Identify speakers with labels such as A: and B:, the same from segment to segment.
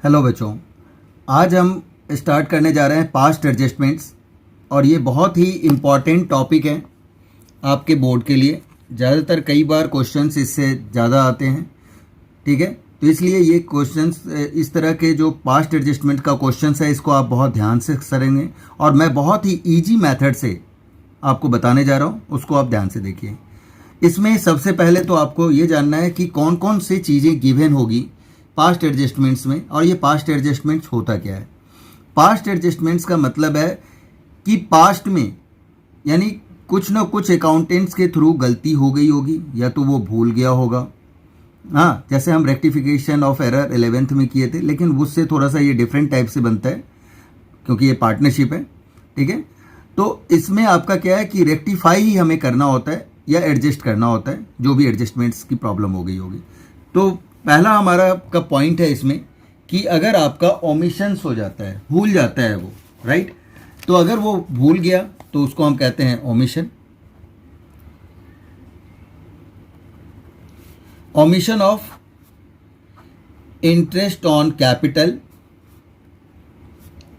A: Hello बच्चों, आज हम स्टार्ट करने जा रहे हैं पास्ट एडजस्टमेंट्स और ये बहुत ही इम्पॉर्टेंट टॉपिक है आपके बोर्ड के लिए। ज़्यादातर कई बार क्वेश्चंस इससे ज़्यादा आते हैं, ठीक है। तो इसलिए ये क्वेश्चंस इस तरह के जो पास्ट एडजस्टमेंट का क्वेश्चंस है इसको आप बहुत ध्यान से करेंगे और मैं बहुत ही ईजी मेथड से आपको बताने जा रहा हूँ, उसको आप ध्यान से देखिए। इसमें सबसे पहले तो आपको ये जानना है कि कौन कौन सी चीज़ें गिवन होगी पास्ट एडजस्टमेंट्स में, और ये पास्ट एडजस्टमेंट्स होता क्या है। पास्ट एडजस्टमेंट्स का मतलब है कि पास्ट में यानी कुछ ना कुछ अकाउंटेंट्स के थ्रू गलती हो गई होगी या तो वो भूल गया होगा। हाँ, जैसे हम रेक्टिफिकेशन ऑफ एरर 11th में किए थे, लेकिन उससे थोड़ा सा ये डिफरेंट टाइप से बनता है क्योंकि ये पार्टनरशिप है, ठीक है। तो इसमें आपका क्या है कि रेक्टिफाई ही हमें करना होता है या एडजस्ट करना होता है जो भी एडजस्टमेंट्स की प्रॉब्लम हो गई होगी। तो पहला हमारा का पॉइंट है इसमें कि अगर आपका ओमिशंस हो जाता है, भूल जाता है वो, राइट। तो अगर वो भूल गया तो उसको हम कहते हैं omission. Omission of interest on capital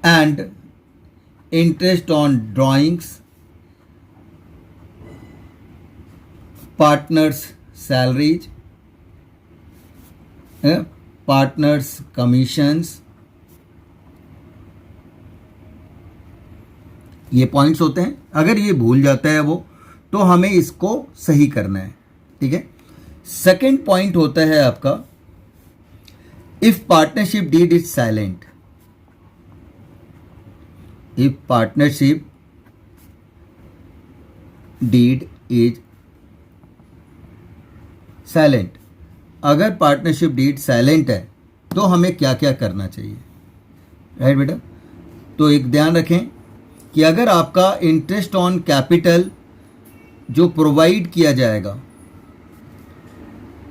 A: and interest on drawings, partners salaries, partners commissions, ये पॉइंट्स होते हैं। अगर ये भूल जाता है वो तो हमें इसको सही करना है, ठीक है। सेकंड पॉइंट होता है आपका if partnership deed is silent. If partnership deed is silent, अगर पार्टनरशिप डीड साइलेंट है तो हमें क्या क्या करना चाहिए, राइट बेटा। तो एक ध्यान रखें कि अगर आपका इंटरेस्ट ऑन कैपिटल जो प्रोवाइड किया जाएगा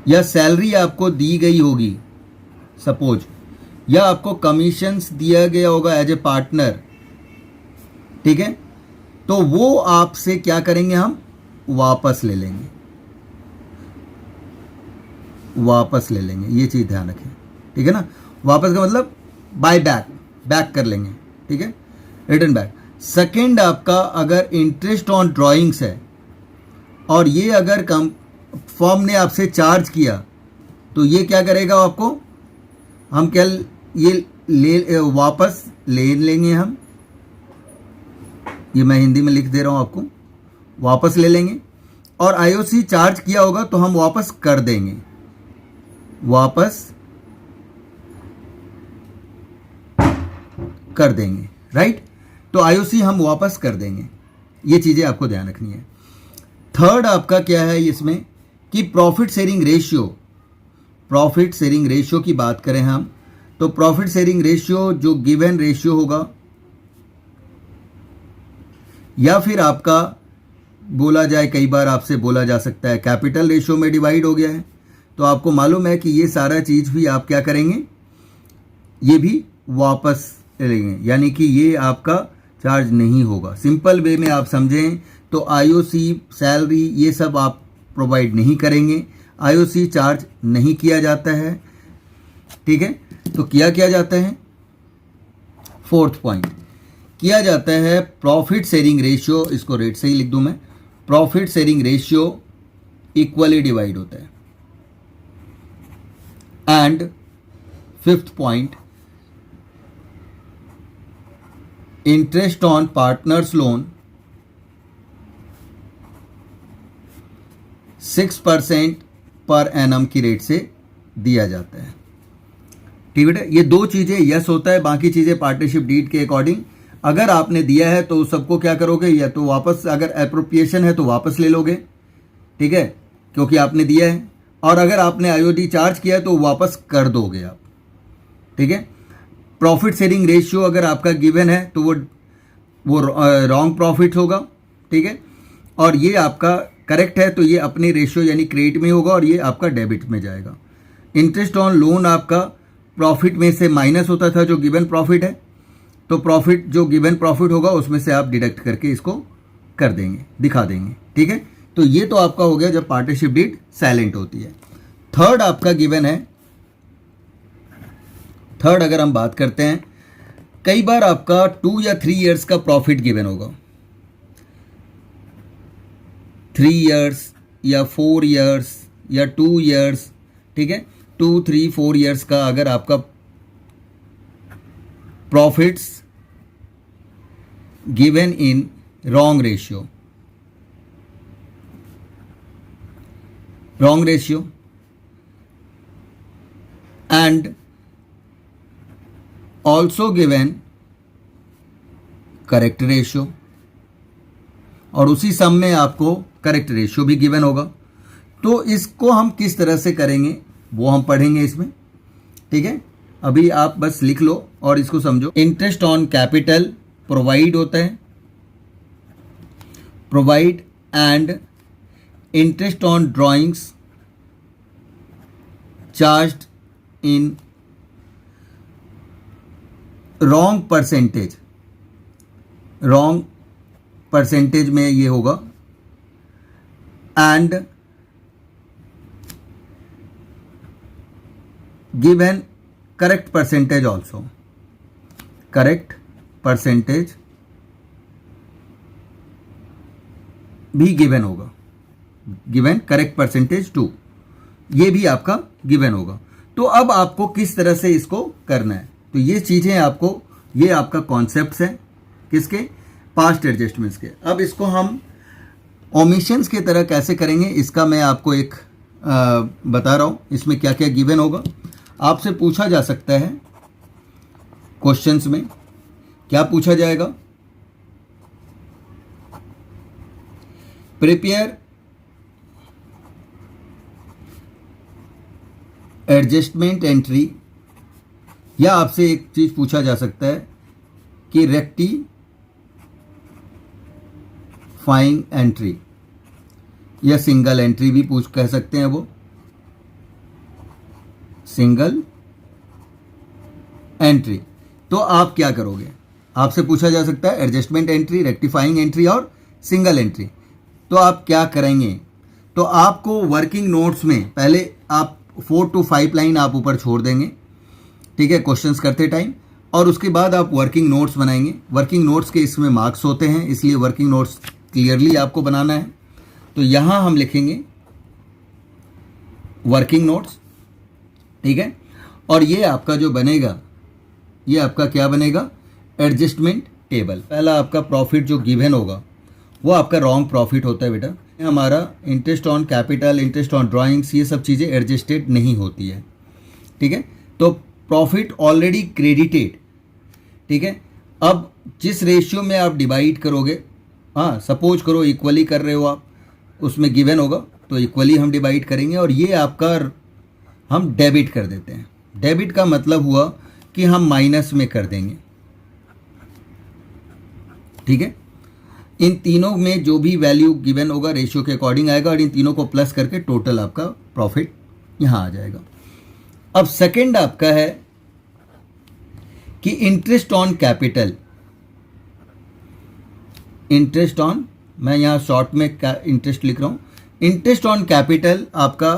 A: या सैलरी आपको दी गई होगी सपोज, या आपको कमीशंस दिया गया होगा एज ए पार्टनर, ठीक है, तो वो आपसे क्या करेंगे, हम वापस ले लेंगे, वापस ले लेंगे। ये चीज़ ध्यान रखें, ठीक है ना। वापस का मतलब बाय बैक, बैक कर लेंगे, ठीक है, रिटर्न बैक। सेकेंड आपका अगर इंटरेस्ट ऑन ड्राइंग्स है और ये अगर कम फॉर्म ने आपसे चार्ज किया तो ये क्या करेगा आपको, हम क्या ये ले वापस ले लेंगे हम, ये मैं हिंदी में लिख दे रहा हूँ आपको, वापस ले लेंगे। और आईओसी चार्ज किया होगा तो हम वापस कर देंगे, वापस कर देंगे, राइट। तो आईओसी हम वापस कर देंगे, ये चीज़ें आपको ध्यान रखनी है। थर्ड आपका क्या है इसमें कि profit sharing ratio. Profit sharing ratio की बात करें हम तो प्रॉफिट शेयरिंग रेशियो जो गिवन रेशियो होगा या फिर आपका बोला जाए, कई बार आपसे बोला जा सकता है कैपिटल रेशियो में डिवाइड हो गया है, तो आपको मालूम है कि ये सारा चीज़ भी आप क्या करेंगे, ये भी वापस लेंगे, यानी कि ये आपका चार्ज नहीं होगा। सिंपल वे में आप समझें तो आईओसी सैलरी ये सब आप प्रोवाइड नहीं करेंगे, आईओसी चार्ज नहीं किया जाता है, ठीक है। तो क्या जाता है, फोर्थ पॉइंट किया जाता है प्रॉफिट शेयरिंग रेशियो, इसको रेट से ही लिख दूं मैं, profit sharing ratio equally divide होता है। And fifth point interest on partners loan 6% per annum की रेट से दिया जाता है, ठीक है। ये दो चीज़ें यस होता है, बाकी चीज़ें पार्टनरशिप डीड के अकॉर्डिंग अगर आपने दिया है तो सबको क्या करोगे, या तो वापस, अगर अप्रोप्रिएशन है तो वापस ले लोगे, ठीक है, क्योंकि आपने दिया है, और अगर आपने आईओडी चार्ज किया है तो वापस कर दोगे आप, ठीक है। प्रॉफिट शेयरिंग रेशियो अगर आपका गिवन है तो वो रॉन्ग प्रॉफिट होगा, ठीक है, और ये आपका करेक्ट है तो ये अपने रेशियो यानी क्रेडिट में होगा और ये आपका डेबिट में जाएगा। इंटरेस्ट ऑन लोन आपका प्रॉफिट में से माइनस होता था जो गिवन प्रॉफिट है, तो प्रॉफिट जो गिवन प्रॉफिट होगा उसमें से आप डिडक्ट करके इसको कर देंगे, दिखा देंगे, ठीक है। तो ये तो आपका हो गया जब पार्टनरशिप डीड साइलेंट होती है। थर्ड आपका गिवन है थर्ड अगर हम बात करते हैं, कई बार आपका 2 या 3 इयर्स का प्रॉफिट गिवन होगा, 3 इयर्स या 4 इयर्स या 2 इयर्स, ठीक है, 2, 3, 4 इयर्स का अगर आपका profits given in wrong ratio and also given correct ratio, और उसी सम में आपको करेक्ट रेशियो भी गिवन होगा। तो इसको हम किस तरह से करेंगे वो हम पढ़ेंगे इसमें, ठीक है। अभी आप बस लिख लो और इसको समझो। इंटरेस्ट ऑन कैपिटल प्रोवाइड होता है, provide, and interest on drawings charged in wrong percentage में ये होगा, and given correct percentage also, correct percentage भी गिवन होगा, गिवन करेक्ट परसेंटेज टू, ये भी आपका गिवन होगा। तो अब आपको किस तरह से इसको करना है, तो ये चीज़ें आपको, ये आपका कॉन्सेप्ट्स है किसके, पास्ट एडजस्टमेंट्स के। अब इसको हम ओमिशंस की तरह कैसे करेंगे इसका मैं आपको एक बता रहा हूँ। इसमें क्या क्या गिवन होगा, आपसे पूछा जा सकता है क्वेश्चंस में। क्या पूछा जाएगा, प्रिपेयर एडजस्टमेंट एंट्री, या आपसे एक चीज पूछा जा सकता है कि रेक्टिफाइंग एंट्री, या सिंगल एंट्री भी कह सकते हैं, वो सिंगल एंट्री। तो आप क्या करोगे, आपसे पूछा जा सकता है एडजस्टमेंट एंट्री, रेक्टिफाइंग एंट्री और सिंगल एंट्री। तो आप क्या करेंगे, तो आपको वर्किंग नोट्स में पहले आप 4 to 5 लाइन आप ऊपर छोड़ देंगे, ठीक है, क्वेश्चंस करते टाइम, और उसके बाद आप वर्किंग नोट्स बनाएंगे। वर्किंग नोट्स के इसमें मार्क्स होते हैं, इसलिए वर्किंग नोट्स क्लियरली आपको बनाना है। तो यहाँ हम लिखेंगे वर्किंग नोट्स, ठीक है, और ये आपका जो बनेगा, ये आपका क्या बनेगा, एडजस्टमेंट टेबल। पहला आपका प्रॉफिट जो गिवन होगा वो आपका रॉन्ग प्रॉफिट होता है बेटा। हमारा interest on capital, interest on drawings, ये सब चीज़ें एडजस्टेड नहीं होती है, ठीक है। तो प्रॉफिट ऑलरेडी क्रेडिटेड, ठीक है। अब जिस रेशियो में आप डिवाइड करोगे, हाँ सपोज करो इक्वली कर रहे हो आप, उसमें गिवन होगा तो इक्वली हम डिवाइड करेंगे, और ये आपका हम डेबिट कर देते हैं। डेबिट का मतलब हुआ कि हम माइनस में कर देंगे, ठीक है। इन तीनों में जो भी वैल्यू गिवन होगा रेशियो के अकॉर्डिंग आएगा, और इन तीनों को प्लस करके टोटल आपका प्रॉफिट यहाँ आ जाएगा। अब सेकंड आपका है कि interest on capital, interest on, मैं यहाँ शॉर्ट में इंटरेस्ट लिख रहा हूँ, इंटरेस्ट ऑन कैपिटल आपका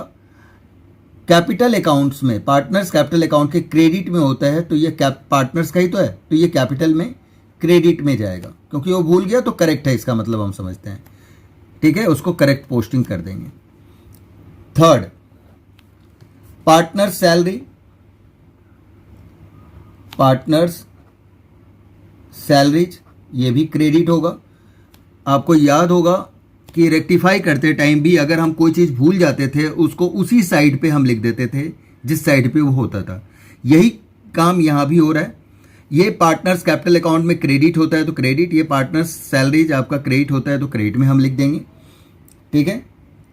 A: कैपिटल अकाउंट्स में, पार्टनर्स कैपिटल अकाउंट के क्रेडिट में होता है, तो ये पार्टनर्स का ही तो है, तो ये कैपिटल में क्रेडिट में जाएगा, क्योंकि वो भूल गया तो करेक्ट है, इसका मतलब हम समझते हैं, ठीक है, उसको करेक्ट पोस्टिंग कर देंगे। Third, partners salary, partners salaries, ये भी क्रेडिट होगा। आपको याद होगा कि रेक्टिफाई करते टाइम भी अगर हम कोई चीज़ भूल जाते थे, उसको उसी साइड पे हम लिख देते थे जिस साइड पे वो होता था। यही काम यहाँ भी हो रहा है। ये पार्टनर्स कैपिटल अकाउंट में क्रेडिट होता है तो क्रेडिट, ये पार्टनर्स सैलरीज आपका क्रेडिट होता है तो क्रेडिट में हम लिख देंगे, ठीक है।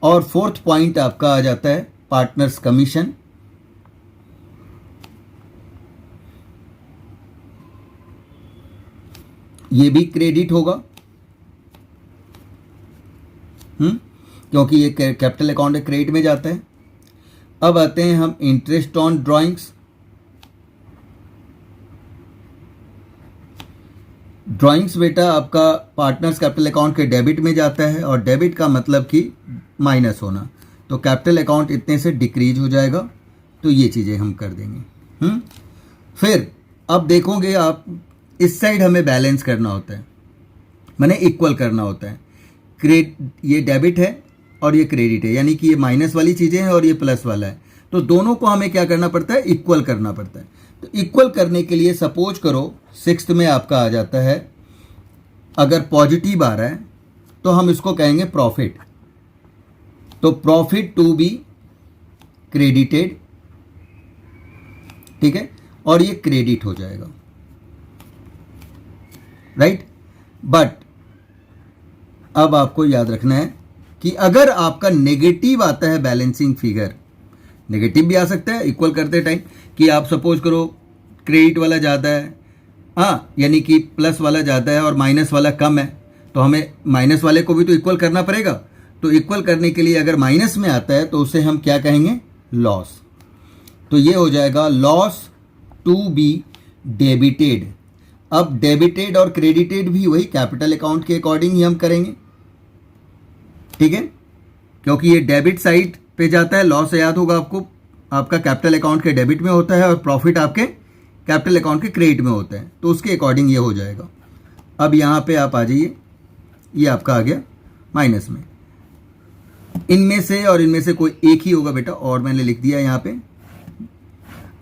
A: और फोर्थ पॉइंट आपका आ जाता है पार्टनर्स कमीशन, ये भी क्रेडिट होगा, क्योंकि ये कैपिटल अकाउंट में क्रेडिट में जाता है। अब आते हैं हम इंटरेस्ट ऑन ड्राइंग्स। ड्राइंग्स बेटा आपका पार्टनर्स कैपिटल अकाउंट के डेबिट में जाता है, और डेबिट का मतलब कि माइनस होना, तो कैपिटल अकाउंट इतने से डिक्रीज हो जाएगा, तो ये चीज़ें हम कर देंगे। फिर अब देखोगे आप, इस साइड हमें बैलेंस करना होता है, माने इक्वल करना होता है। ये डेबिट है और ये क्रेडिट है, यानी कि ये माइनस वाली चीज़ें हैं और ये प्लस वाला है, तो दोनों को हमें क्या करना पड़ता है, इक्वल करना पड़ता है। तो इक्वल करने के लिए सपोज करो सिक्स्थ में आपका आ जाता है, अगर पॉजिटिव आ रहा है तो हम इसको कहेंगे प्रॉफिट, तो प्रॉफिट टू बी क्रेडिटेड, ठीक है, और ये क्रेडिट हो जाएगा, राइट। बट अब आपको याद रखना है कि अगर आपका नेगेटिव आता है बैलेंसिंग फिगर, नेगेटिव भी आ सकता है इक्वल करते टाइम, कि आप सपोज करो क्रेडिट वाला ज़्यादा है, हाँ, यानी कि प्लस वाला ज़्यादा है और माइनस वाला कम है, तो हमें माइनस वाले को भी तो इक्वल करना पड़ेगा। तो इक्वल करने के लिए अगर माइनस में आता है तो उसे हम क्या कहेंगे, लॉस। तो ये हो जाएगा लॉस टू बी डेबिटेड। अब डेबिटेड और क्रेडिटेड भी वही कैपिटल अकाउंट के अकॉर्डिंग ही हम करेंगे, ठीक है, क्योंकि ये डेबिट साइड पे जाता है। लॉस याद होगा आपको, आपका कैपिटल अकाउंट के डेबिट में होता है और प्रॉफिट आपके कैपिटल अकाउंट के क्रेडिट में होता है, तो उसके अकॉर्डिंग ये हो जाएगा। अब यहाँ पे आप आ जाइए, ये आपका आ गया माइनस में, इनमें से और इनमें से कोई एक ही होगा बेटा, और मैंने लिख दिया यहाँ पे।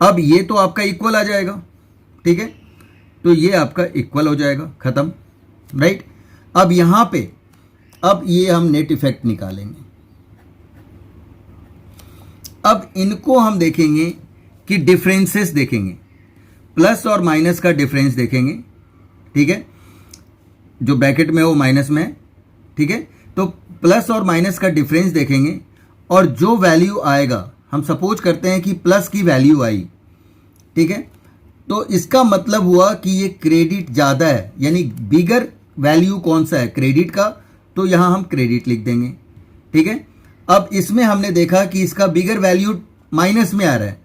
A: अब ये तो आपका इक्वल आ जाएगा, ठीक है, तो ये आपका इक्वल हो जाएगा, खत्म, राइट। अब यहाँ पे अब ये हम नेट इफेक्ट निकालेंगे। अब इनको हम देखेंगे कि डिफरेंसेस देखेंगे, प्लस और माइनस का डिफरेंस देखेंगे, ठीक है, जो ब्रैकेट में है वो माइनस में है, ठीक है, तो प्लस और माइनस का डिफरेंस देखेंगे, और जो वैल्यू आएगा, हम सपोज करते हैं कि प्लस की वैल्यू आई, ठीक है, तो इसका मतलब हुआ कि ये क्रेडिट ज़्यादा है, यानी बिगर वैल्यू कौन सा है, क्रेडिट का, तो यहाँ हम क्रेडिट लिख देंगे, ठीक है। अब इसमें हमने देखा कि इसका बिगर वैल्यू माइनस में आ रहा है,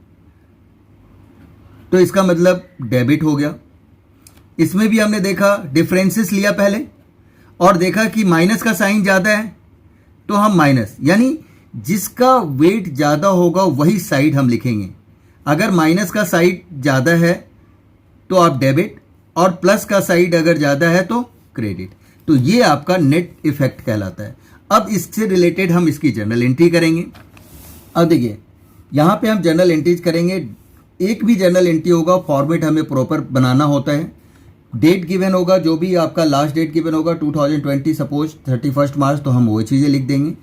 A: तो इसका मतलब डेबिट हो गया। इसमें भी हमने देखा, डिफरेंसेस लिया पहले और देखा कि माइनस का साइन ज़्यादा है, तो हम माइनस, यानी जिसका वेट ज़्यादा होगा वही साइड हम लिखेंगे। अगर माइनस का साइड ज़्यादा है तो आप डेबिट, और प्लस का साइड अगर ज़्यादा है तो क्रेडिट। तो ये आपका नेट इफेक्ट कहलाता है। अब इससे रिलेटेड हम इसकी जर्नल एंट्री करेंगे। अब देखिए यहाँ पे हम जर्नल एंट्रीज करेंगे, एक भी जर्नल एंट्री होगा फॉर्मेट हमें प्रॉपर बनाना होता है। डेट गिवन होगा, जो भी आपका लास्ट डेट गिवन होगा 2020 सपोज 31 मार्च, तो हम वो चीज़ें लिख देंगे।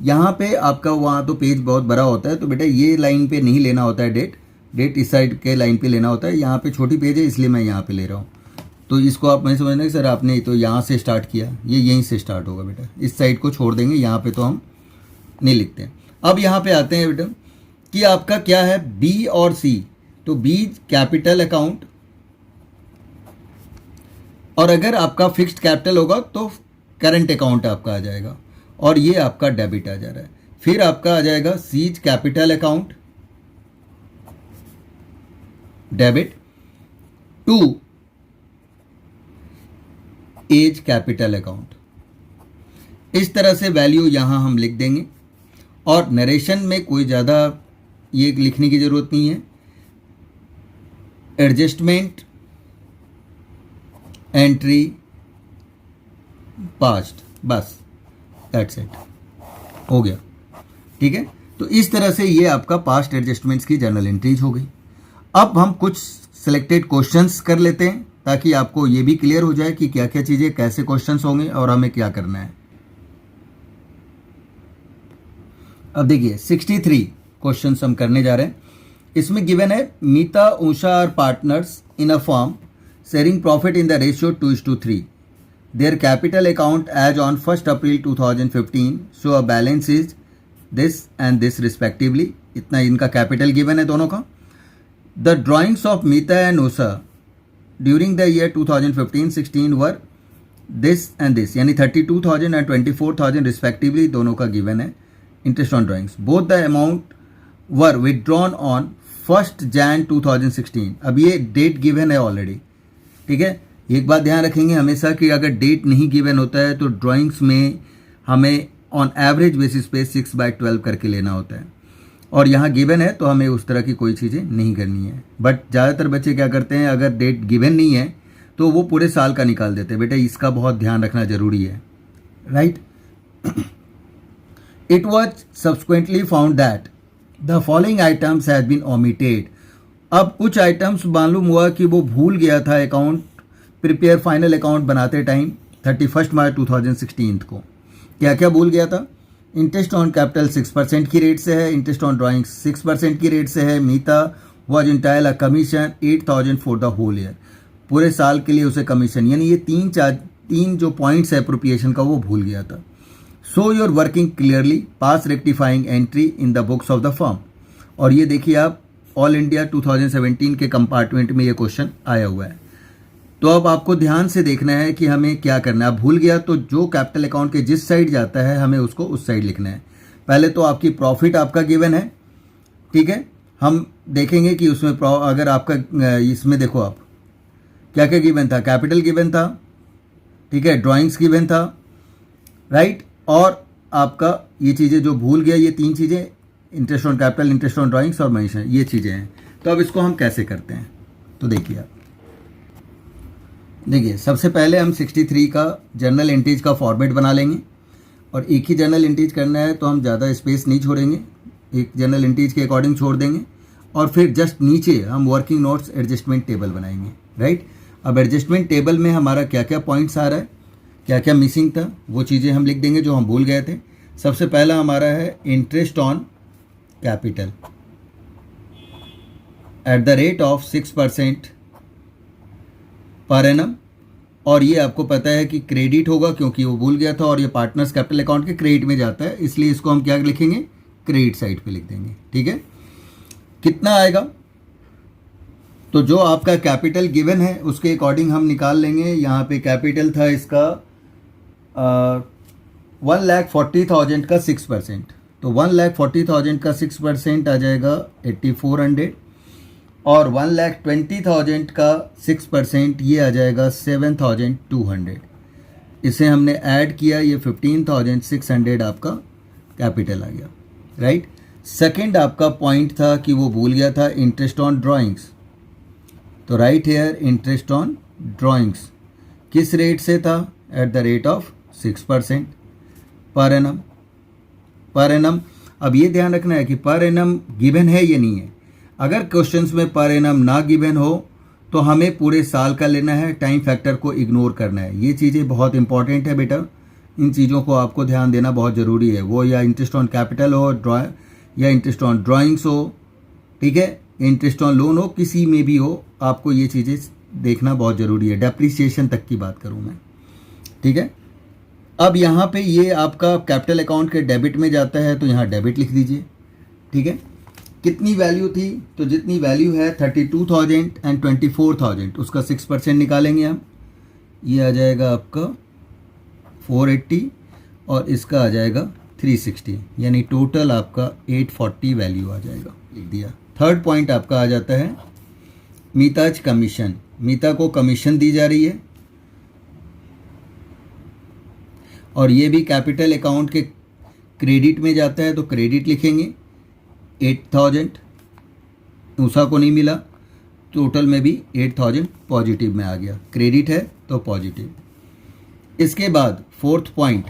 A: यहाँ पे आपका वहाँ तो पेज बहुत बड़ा होता है, तो बेटा ये लाइन पे नहीं लेना होता है डेट इस साइड के लाइन पे लेना होता है। यहाँ पे छोटी पेज है इसलिए मैं यहाँ पे ले रहा हूँ, तो इसको आप नहीं समझना कि सर आपने तो यहाँ से स्टार्ट किया, ये यहीं से स्टार्ट होगा बेटा, इस साइड को छोड़ देंगे, यहाँ पे तो हम नहीं लिखते हैं। अब यहाँ पे आते हैं बेटा कि आपका क्या है, बी और सी, तो बी कैपिटल अकाउंट, और अगर आपका फिक्स्ड कैपिटल होगा तो करंट अकाउंट आपका आ जाएगा, और ये आपका डेबिट आ जा रहा है। फिर आपका आ जाएगा C's capital account debit to A's capital account. इस तरह से वैल्यू यहां हम लिख देंगे, और नरेशन में कोई ज़्यादा ये लिखने की ज़रूरत नहीं है। एडजस्टमेंट एंट्री पास्ट, बस दैट्स इट, हो गया, ठीक है। तो इस तरह से ये आपका पास्ट एडजस्टमेंट्स की जर्नल एंट्रीज हो गई। अब हम कुछ सिलेक्टेड क्वेश्चंस कर लेते हैं ताकि आपको ये भी क्लियर हो जाए कि क्या क्या चीज़ें, कैसे क्वेश्चंस होंगे और हमें क्या करना है। अब देखिए 63 क्वेश्चंस हम करने जा रहे हैं। इसमें गिवन है Meeta Usha are partners in a firm sharing profit in the ratio 2:3. Their capital account as on 1st April 2015 show a balance is this and this respectively. इतना इनका कैपिटल गिवन है दोनों का. The drawings of Mita and Usha during the year 2015-16 were this and this, यानी 32,000 and 24,000 respectively दोनों का given है. Interest on drawings. Both the amount were withdrawn on 1st Jan 2016. अब ये डेट गिवन है ऑलरेडी, ठीक है. एक बात ध्यान रखेंगे हमेशा कि अगर डेट नहीं गिवन होता है तो ड्राइंग्स में हमें ऑन एवरेज बेसिस पे 6/12 करके लेना होता है. और यहाँ गिवन है तो हमें उस तरह की कोई चीज़ें नहीं करनी है। बट ज़्यादातर बच्चे क्या करते हैं, अगर डेट गिवन नहीं है तो वो पूरे साल का निकाल देते हैं। बेटा इसका बहुत ध्यान रखना ज़रूरी है, right. It was subsequently found that the following items has been omitted. अब कुछ आइटम्स मालूम हुआ कि वो भूल गया था अकाउंट प्रिपेयर फाइनल अकाउंट बनाते टाइम 31 मार्च 2016 को। क्या क्या भूल गया था? इंटरेस्ट ऑन कैपिटल 6% की रेट से है, इंटरेस्ट ऑन ड्राइंग 6% की रेट से है। Meeta was entitled a commission 8,000 for the whole year, पूरे साल के लिए उसे कमीशन, यानी ये तीन जो पॉइंट्स है अप्रोप्रिएशन का वो भूल गया था। So your working clearly pass rectifying entry in the books of the firm. और ये देखिए आप ऑल इंडिया 2017 के कंपार्टमेंट में ये क्वेश्चन आया हुआ है। तो अब आपको ध्यान से देखना है कि हमें क्या करना है। आप भूल गया तो जो कैपिटल अकाउंट के जिस साइड जाता है हमें उसको उस साइड लिखना है। पहले तो आपकी प्रॉफिट आपका गिवन है, ठीक है। हम देखेंगे कि उसमें अगर आपका इसमें देखो आप क्या क्या गिवन था, कैपिटल गिवन था, ठीक है, ड्राइंग्स गिवन था, राइट। और आपका ये चीज़ें जो भूल गया, ये तीन चीज़ें interest on capital, interest on drawings और मेंशन, ये चीज़ें हैं। तो अब इसको हम कैसे करते हैं, तो देखिए आप देखिए सबसे पहले हम 63 का जर्नल एंट्रीज का फॉर्मेट बना लेंगे और एक ही जर्नल एंट्रीज करना है तो हम ज़्यादा स्पेस नहीं छोड़ेंगे, एक जर्नल एंट्रीज के अकॉर्डिंग छोड़ देंगे और फिर जस्ट नीचे हम वर्किंग नोट्स एडजस्टमेंट टेबल बनाएंगे, राइट। अब एडजस्टमेंट टेबल में हमारा क्या क्या पॉइंट्स आ रहा है, क्या क्या मिसिंग था, वो चीज़ें हम लिख देंगे जो हम भूल गए थे। सबसे पहला हमारा है interest on capital eight the rate of 6% per annum, और ये आपको पता है कि क्रेडिट होगा क्योंकि वो भूल गया था और ये पार्टनर्स कैपिटल अकाउंट के क्रेडिट में जाता है, इसलिए इसको हम क्या लिखेंगे, क्रेडिट साइड पे लिख देंगे, ठीक है। कितना आएगा, तो जो आपका कैपिटल गिवन है उसके अकॉर्डिंग हम निकाल लेंगे। यहाँ पे कैपिटल था इसका 1,40,000 का 6%, तो 1,40,000 का 6% आ जाएगा 8,400 और 1,20,000 का 6% ये आ जाएगा 7,200। इसे हमने ऐड किया, ये 15,600 आपका कैपिटल आ गया, राइट। सेकंड आपका पॉइंट था कि वो भूल गया था इंटरेस्ट ऑन ड्राइंग्स, तो right here interest on drawings किस रेट से था, eight the rate of 6% per annum. Per annum, अब ये ध्यान रखना है कि पर एनम गिवन है ये नहीं है। अगर क्वेश्चंस में पर एनम ना गिवन हो तो हमें पूरे साल का लेना है, टाइम फैक्टर को इग्नोर करना है। ये चीज़ें बहुत इंपॉर्टेंट है बेटा, इन चीज़ों को आपको ध्यान देना बहुत ज़रूरी है। वो या इंटरेस्ट ऑन कैपिटल हो, या इंटरेस्ट ऑन ड्राइंग्स हो, ठीक है, इंटरेस्ट ऑन लोन हो, किसी में भी हो, आपको ये चीज़ें देखना बहुत ज़रूरी है। डेप्रिसिएशन तक की बात करूँ मैं, ठीक है। अब यहाँ पे ये आपका कैपिटल अकाउंट के डेबिट में जाता है तो यहाँ डेबिट लिख दीजिए, ठीक है। कितनी वैल्यू थी, तो जितनी वैल्यू है 32,000 एंड 24,000 उसका 6% निकालेंगे हम, ये आ जाएगा आपका 480 और इसका आ जाएगा 360, यानी टोटल आपका 840 वैल्यू आ जाएगा, लिख दिया। थर्ड पॉइंट आपका आ जाता है मीताज कमीशन। मीता को कमीशन दी जा रही है और ये भी कैपिटल अकाउंट के क्रेडिट में जाता है तो क्रेडिट लिखेंगे 8,000, उषा को नहीं मिला, टोटल में भी 8,000 पॉजिटिव में आ गया, क्रेडिट है तो पॉजिटिव। इसके बाद फोर्थ पॉइंट,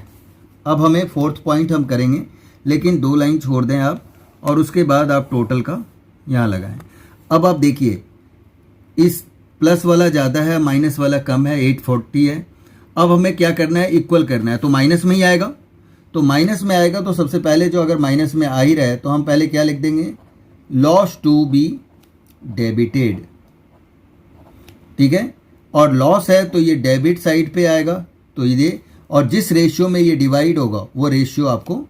A: अब हमें फोर्थ पॉइंट हम करेंगे लेकिन 2 लाइन छोड़ दें आप और उसके बाद आप टोटल का यहाँ लगाएं। अब आप देखिए इस प्लस वाला ज़्यादा है, माइनस वाला कम है, 840 है। अब हमें क्या करना है, इक्वल करना है, तो माइनस में ही आएगा। तो माइनस में आएगा तो सबसे पहले जो अगर माइनस में आ ही रहा है तो हम पहले क्या लिख देंगे, लॉस टू बी डेबिटेड, ठीक है। और लॉस है तो ये डेबिट साइड पे आएगा, तो ये, और जिस रेशियो में ये डिवाइड होगा वो रेशियो आपको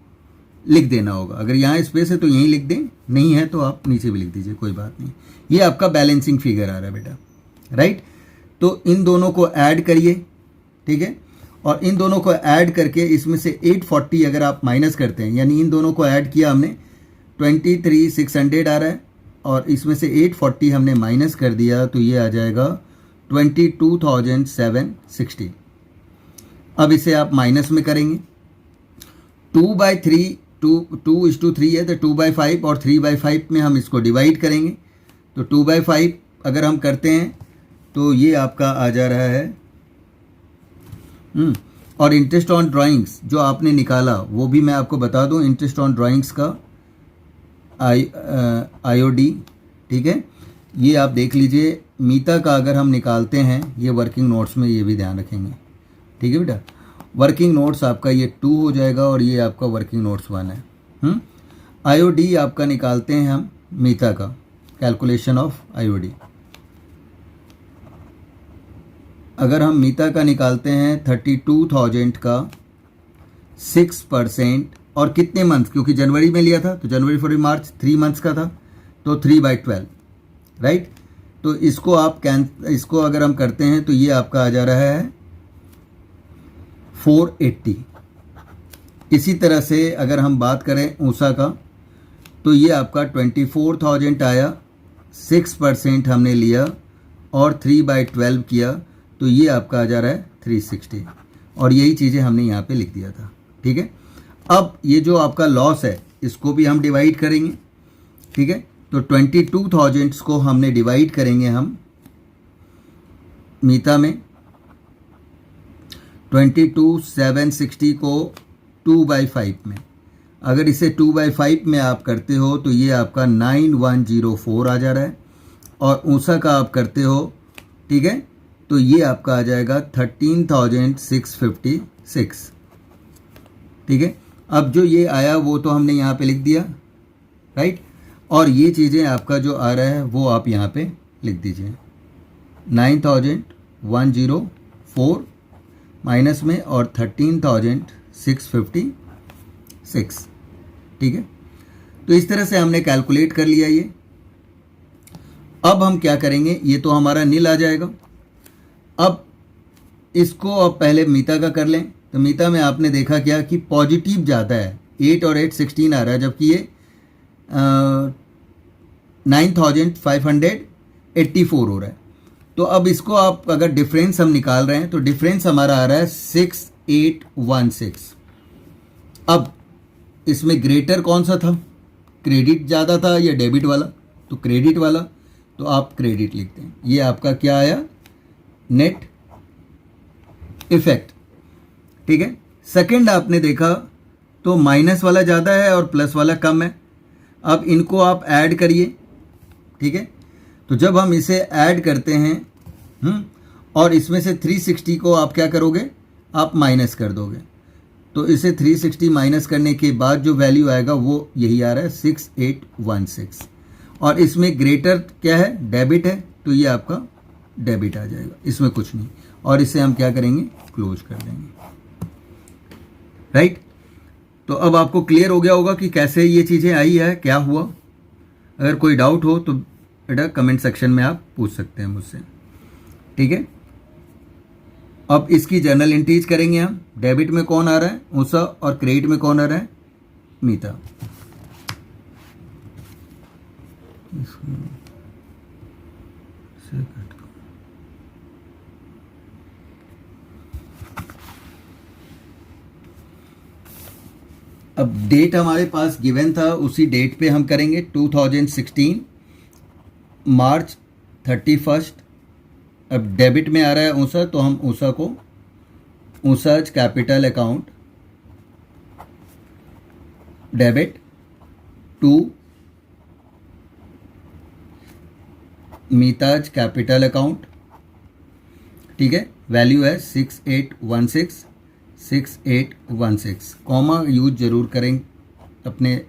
A: लिख देना होगा। अगर यहाँ स्पेस है तो यहीं लिख दें, नहीं है तो आप नीचे भी लिख दीजिए, कोई बात नहीं। ये आपका बैलेंसिंग फिगर आ रहा है बेटा, राइट। तो इन दोनों को ऐड करिए, ठीक है, और इन दोनों को ऐड करके इसमें से 840 अगर आप माइनस करते हैं, यानी इन दोनों को ऐड किया हमने 23,600 आ रहा है और इसमें से 840 हमने माइनस कर दिया तो ये आ जाएगा 22,760। अब इसे आप माइनस में करेंगे, 2/3 2:3 है तो 2/5 और 3/5 में हम इसको डिवाइड करेंगे। तो 2/5 अगर हम करते हैं तो ये आपका आ जा रहा है। और इंटरेस्ट ऑन ड्राइंग्स जो आपने निकाला वो भी मैं आपको बता दूं, इंटरेस्ट ऑन ड्राइंग्स का IOD, ठीक है, ये आप देख लीजिए। मीता का अगर हम निकालते हैं, ये वर्किंग नोट्स में ये भी ध्यान रखेंगे, ठीक है बेटा। वर्किंग नोट्स आपका ये 2 हो जाएगा और ये आपका वर्किंग नोट्स 1 है। IOD आपका निकालते हैं हम मीता का, कैलकुलेशन ऑफ IOD। अगर हम मीता का निकालते हैं 32,000 का 6% और कितने मंथ, क्योंकि जनवरी में लिया था तो जनवरी फरवरी मार्च 3 मंथ्स का था, तो 3/12, राइट। तो इसको इसको अगर हम करते हैं तो ये आपका आ जा रहा है 480। इसी तरह से अगर हम बात करें ऊषा का तो ये आपका 24,000 आया, 6% हमने लिया और 3/12 किया, तो ये आपका आ जा रहा है 360। और यही चीज़ें हमने यहाँ पे लिख दिया था, ठीक है। अब ये जो आपका लॉस है इसको भी हम डिवाइड करेंगे, ठीक है। तो 22,000 को हमने डिवाइड करेंगे हम मीता में। 22,760 को 2/5 में, अगर इसे 2/5 में आप करते हो तो ये आपका 9104 आ जा रहा है। और ऊषा का आप करते हो, ठीक है, तो ये आपका आ जाएगा 13,656, ठीक है। अब जो ये आया वो तो हमने यहाँ पे लिख दिया, राइट। और ये चीज़ें आपका जो आ रहा है वो आप यहाँ पे लिख दीजिए, 9,104 माइनस में और 13,656, ठीक है। तो इस तरह से हमने कैलकुलेट कर लिया ये। अब हम क्या करेंगे, ये तो हमारा नील आ जाएगा। अब इसको अब पहले मीता का कर लें। तो मीता में आपने देखा क्या कि पॉजिटिव ज़्यादा है, 8 और 8 16 आ रहा है, जबकि ये 9,584 हो रहा है। तो अब इसको आप अगर डिफरेंस हम निकाल रहे हैं तो डिफरेंस हमारा आ रहा है 6816। अब इसमें ग्रेटर कौन सा था, क्रेडिट ज़्यादा था या डेबिट वाला, तो क्रेडिट वाला, तो आप क्रेडिट लिखते हैं। ये आपका क्या आया, नेट इफेक्ट, ठीक है। सेकंड आपने देखा तो माइनस वाला ज़्यादा है और प्लस वाला कम है। अब इनको आप ऐड करिए, ठीक है। तो जब हम इसे ऐड करते हैं और इसमें से 360 को आप क्या करोगे, आप माइनस कर दोगे। तो इसे 360 माइनस करने के बाद जो वैल्यू आएगा वो यही आ रहा है 6816। और इसमें ग्रेटर क्या है, डेबिट है, तो ये आपका डेबिट आ जाएगा, इसमें कुछ नहीं। और इसे हम क्या करेंगे, क्लोज कर देंगे, राइट। तो अब आपको क्लियर हो गया होगा कि कैसे ये चीज़ें आई है, क्या हुआ। अगर कोई डाउट हो तो बेटा कमेंट सेक्शन में आप पूछ सकते हैं मुझसे, ठीक है। अब इसकी जर्नल एंट्रीज करेंगे हम। डेबिट में कौन आ रहा है, ऊषा, और क्रेडिट में कौन आ रहा है, मीता। अब डेट हमारे पास गिवन था, उसी डेट पे हम करेंगे 2016 मार्च 31। अब डेबिट में आ रहा है ऊषा, तो हम ऊषा को Usha's capital account debit to Meeta's capital account, ठीक है। वैल्यू है 6816 कॉमा यूज जरूर करें अपने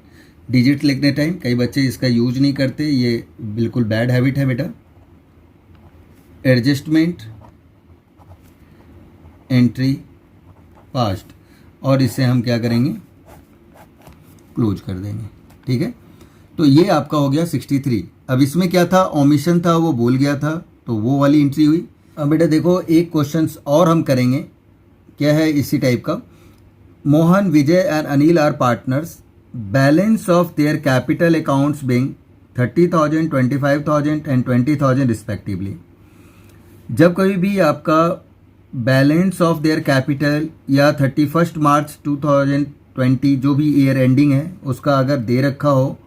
A: डिजिट लिखने टाइम। कई बच्चे इसका यूज नहीं करते, ये बिल्कुल बैड हैबिट है बेटा। एडजस्टमेंट एंट्री पास्ट, और इसे हम क्या करेंगे, क्लोज कर देंगे, ठीक है। तो ये आपका हो गया 63। अब इसमें क्या था, ओमिशन था, वो भूल गया था, तो वो वाली एंट्री हुई। अब बेटा देखो एक क्वेश्चन और हम करेंगे, क्या है इसी टाइप का। Mohan, Vijay and Anil are partners, balance of their capital accounts being 30,000, 25,000 एंड 20,000 रिस्पेक्टिवली। जब कभी भी आपका बैलेंस ऑफ देयर कैपिटल या 31 मार्च 20 जो भी ईयर एंडिंग है उसका अगर दे रखा हो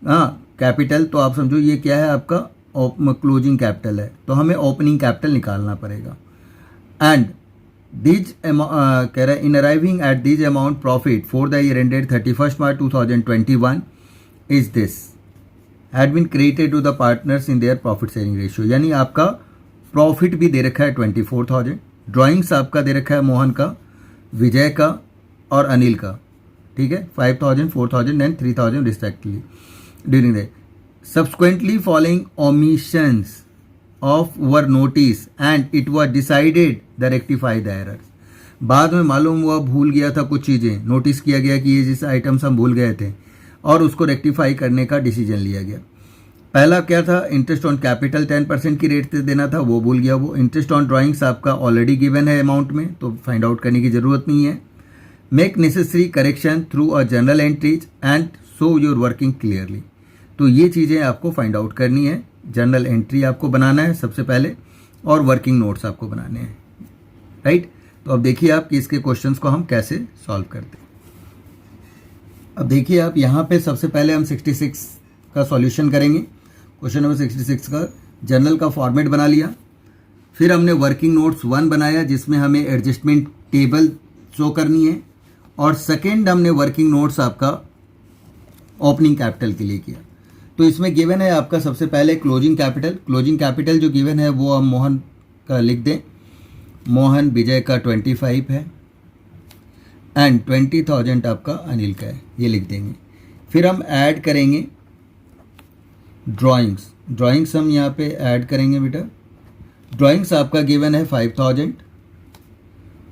A: कैपिटल, तो आप समझो ये क्या है आपका क्लोजिंग कैपिटल है, तो हमें ओपनिंग कैपिटल निकालना पड़ेगा। एंड दीज कह रहा है in arriving at these amount profit for the year ended 31 March 2021 is this had been created to the partners in their profit sharing ratio. यानी आपका प्रॉफिट भी दे रखा है 24,000, ड्राइंग्स आपका दे रखा है मोहन का, विजय का और अनिल का, ठीक है, 5,000, 4,000 and 3,000 respectively during the subsequently following omissions of were notice and it was decided the rectify the errors. बाद में मालूम हुआ भूल गया था कुछ चीज़ें, नोटिस किया गया कि ये जिस आइटम्स हम भूल गए थे और उसको रेक्टिफाई करने का डिसीजन लिया गया। पहला क्या था, इंटरेस्ट ऑन कैपिटल 10% की रेट से देना था, वो भूल गया वो। इंटरेस्ट ऑन ड्राइंग्स आपका ऑलरेडी गिवन है अमाउंट में, तो फाइंड आउट करने की ज़रूरत नहीं है। Make necessary correction through a journal entries and show your working clearly. तो ये चीज़ें आपको फाइंड आउट करनी है, जर्नल एंट्री आपको बनाना है सबसे पहले और वर्किंग नोट्स आपको बनाने हैं, राइट। तो अब देखिए आप कि इसके क्वेश्चंस को हम कैसे सॉल्व करते हैं। अब देखिए आप यहाँ पे सबसे पहले हम 66 का सॉल्यूशन करेंगे। क्वेश्चन नंबर 66 का जर्नल का फॉर्मेट बना लिया, फिर हमने वर्किंग नोट्स 1 बनाया जिसमें हमें एडजस्टमेंट टेबल शो करनी है, और सेकेंड हमने वर्किंग नोट्स आपका ओपनिंग कैपिटल के लिए किया। तो इसमें गिवन है आपका सबसे पहले क्लोजिंग कैपिटल। क्लोजिंग कैपिटल जो गिवन है वो हम मोहन का लिख दें, मोहन विजय का 25 है एंड 20,000 आपका अनिल का है, ये लिख देंगे। फिर हम ऐड करेंगे ड्राइंग्स हम यहाँ पे ऐड करेंगे बेटा। ड्राइंग्स आपका गिवन है 5,000,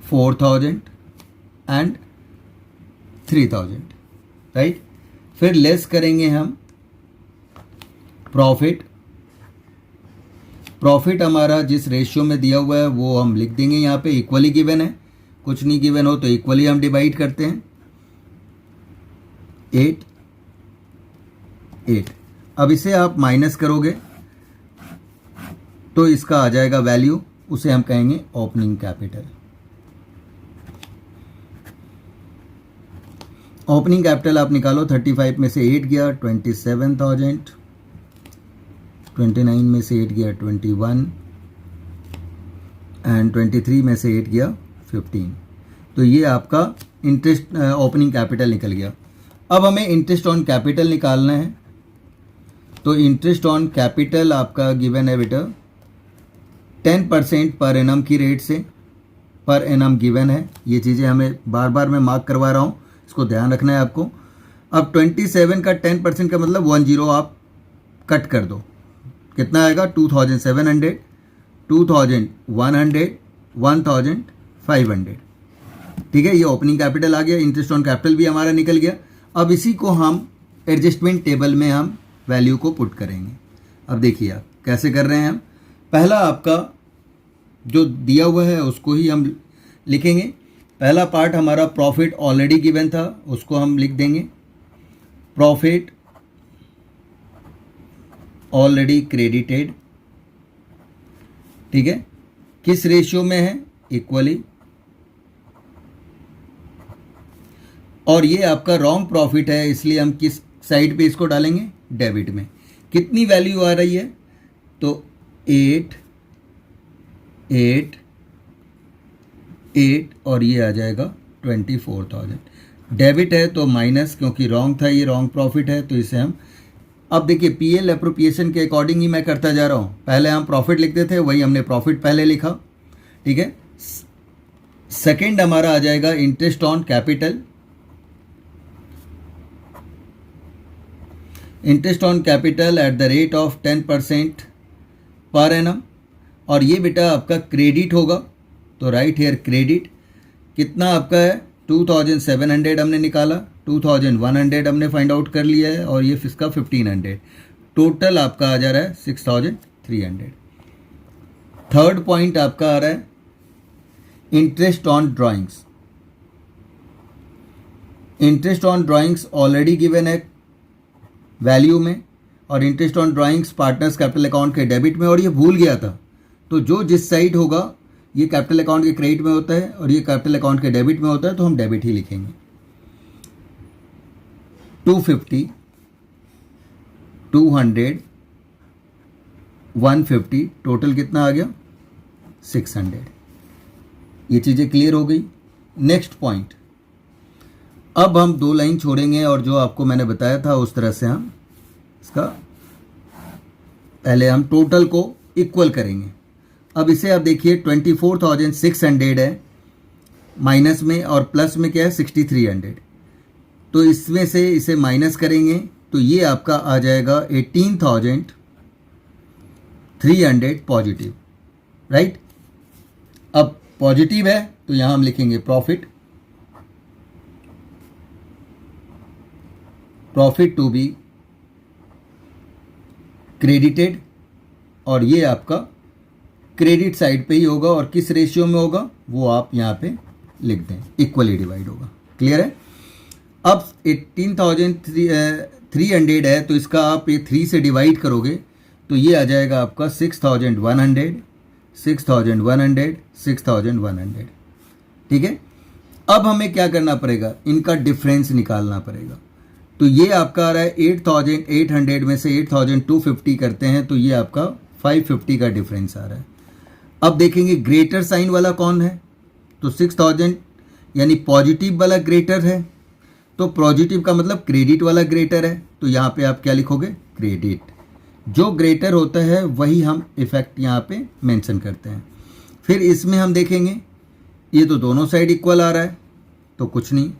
A: 4,000 एंड 3,000, राइट। फिर लेस करेंगे हम प्रॉफिट हमारा जिस रेशियो में दिया हुआ है वो हम लिख देंगे यहाँ पे, इक्वली गिवन है, कुछ नहीं गिवन हो तो इक्वली हम डिवाइड करते हैं 8। अब इसे आप माइनस करोगे तो इसका आ जाएगा वैल्यू, उसे हम कहेंगे ओपनिंग कैपिटल। ओपनिंग कैपिटल आप निकालो, 35 में से 8 गया 27,000, 29 में से 8 गया 21 एंड 23 में से 8 गया 15। तो ये आपका इंटरेस्ट ओपनिंग कैपिटल निकल गया। अब हमें इंटरेस्ट ऑन कैपिटल निकालना है, तो इंटरेस्ट ऑन कैपिटल आपका गिवन है बेटा 10% पर एनम की रेट से, पर एनम गिवन है। ये चीज़ें हमें बार बार मैं मार्क करवा रहा हूँ, इसको ध्यान रखना है आपको। अब 27 का 10% का मतलब 10 आप कट कर दो, कितना आएगा 2,700, 2,100, 1,500, ठीक है। ये ओपनिंग कैपिटल आ गया, इंटरेस्ट ऑन कैपिटल भी हमारा निकल गया। अब इसी को हम एडजस्टमेंट टेबल में हम वैल्यू को पुट करेंगे। अब देखिए आप कैसे कर रहे हैं। हम पहला आपका जो दिया हुआ है उसको ही हम लिखेंगे। पहला पार्ट हमारा प्रॉफिट ऑलरेडी गिवन था, उसको हम लिख देंगे प्रॉफिट ऑलरेडी क्रेडिटेड, ठीक है। किस रेशियो में है, इक्वली। और ये आपका रॉन्ग प्रॉफिट है, इसलिए हम किस साइड पे इसको डालेंगे, डेबिट में। कितनी वैल्यू आ रही है, तो 8 और ये आ जाएगा 24,000। डेबिट है तो माइनस, क्योंकि रॉन्ग था, ये रॉन्ग प्रॉफिट है, तो इसे हम अब देखिए पीएल एप्रोप्रिएशन के अकॉर्डिंग ही मैं करता जा रहा हूँ। पहले हम प्रॉफिट लिखते थे, वही हमने प्रॉफिट पहले लिखा, ठीक है। सेकंड हमारा आ जाएगा interest on capital. Interest on capital eight the rate of 10% per annum, और ये बेटा आपका क्रेडिट होगा, तो राइट हेयर क्रेडिट। कितना आपका है 2,700 हमने निकाला, 2,100 हमने फाइंड आउट कर लिया है, और ये इसका 1,500, टोटल आपका आ जा रहा है 6,300। थर्ड पॉइंट आपका आ रहा है interest on drawings. Interest on drawings already given है वैल्यू में, और interest on drawings partners capital account के डेबिट में, और ये भूल गया था, तो जो जिस साइड होगा ये कैपिटल अकाउंट के क्रेडिट में होता है और ये कैपिटल अकाउंट के डेबिट में होता है, तो हम डेबिट ही लिखेंगे। 250, 200, 150, टोटल कितना आ गया 600। ये चीज़ें क्लियर हो गई। नेक्स्ट पॉइंट, अब हम 2 लाइन छोड़ेंगे और जो आपको मैंने बताया था उस तरह से हम इसका पहले हम टोटल को इक्वल करेंगे। अब इसे आप देखिए 24,600 है माइनस में, और प्लस में क्या है 6,300। तो इसमें से इसे माइनस करेंगे तो ये आपका आ जाएगा 18,300 पॉजिटिव, राइट। अब पॉजिटिव है तो यहाँ हम लिखेंगे प्रॉफिट टू बी क्रेडिटेड, और ये आपका क्रेडिट साइड पे ही होगा, और किस रेशियो में होगा वो आप यहाँ पे लिख दें, इक्वली डिवाइड होगा। क्लियर है। अब 18,300 है तो इसका आप ये 3 से डिवाइड करोगे तो ये आ जाएगा आपका 6,100, 6,100, 6,100। ठीक है। अब हमें क्या करना पड़ेगा, इनका डिफरेंस निकालना पड़ेगा। तो ये आपका आ रहा है 8,800 में से 8,250 करते हैं तो ये आपका 550 का डिफरेंस आ रहा है। अब देखेंगे ग्रेटर साइन वाला कौन है, तो 6,000 यानी पॉजिटिव वाला ग्रेटर है, तो पॉजिटिव का मतलब क्रेडिट वाला ग्रेटर है, तो यहाँ पे आप क्या लिखोगे क्रेडिट। जो ग्रेटर होता है वही हम इफेक्ट यहाँ पे मेंशन करते हैं। फिर इसमें हम देखेंगे ये तो दोनों साइड इक्वल आ रहा है तो कुछ नहीं,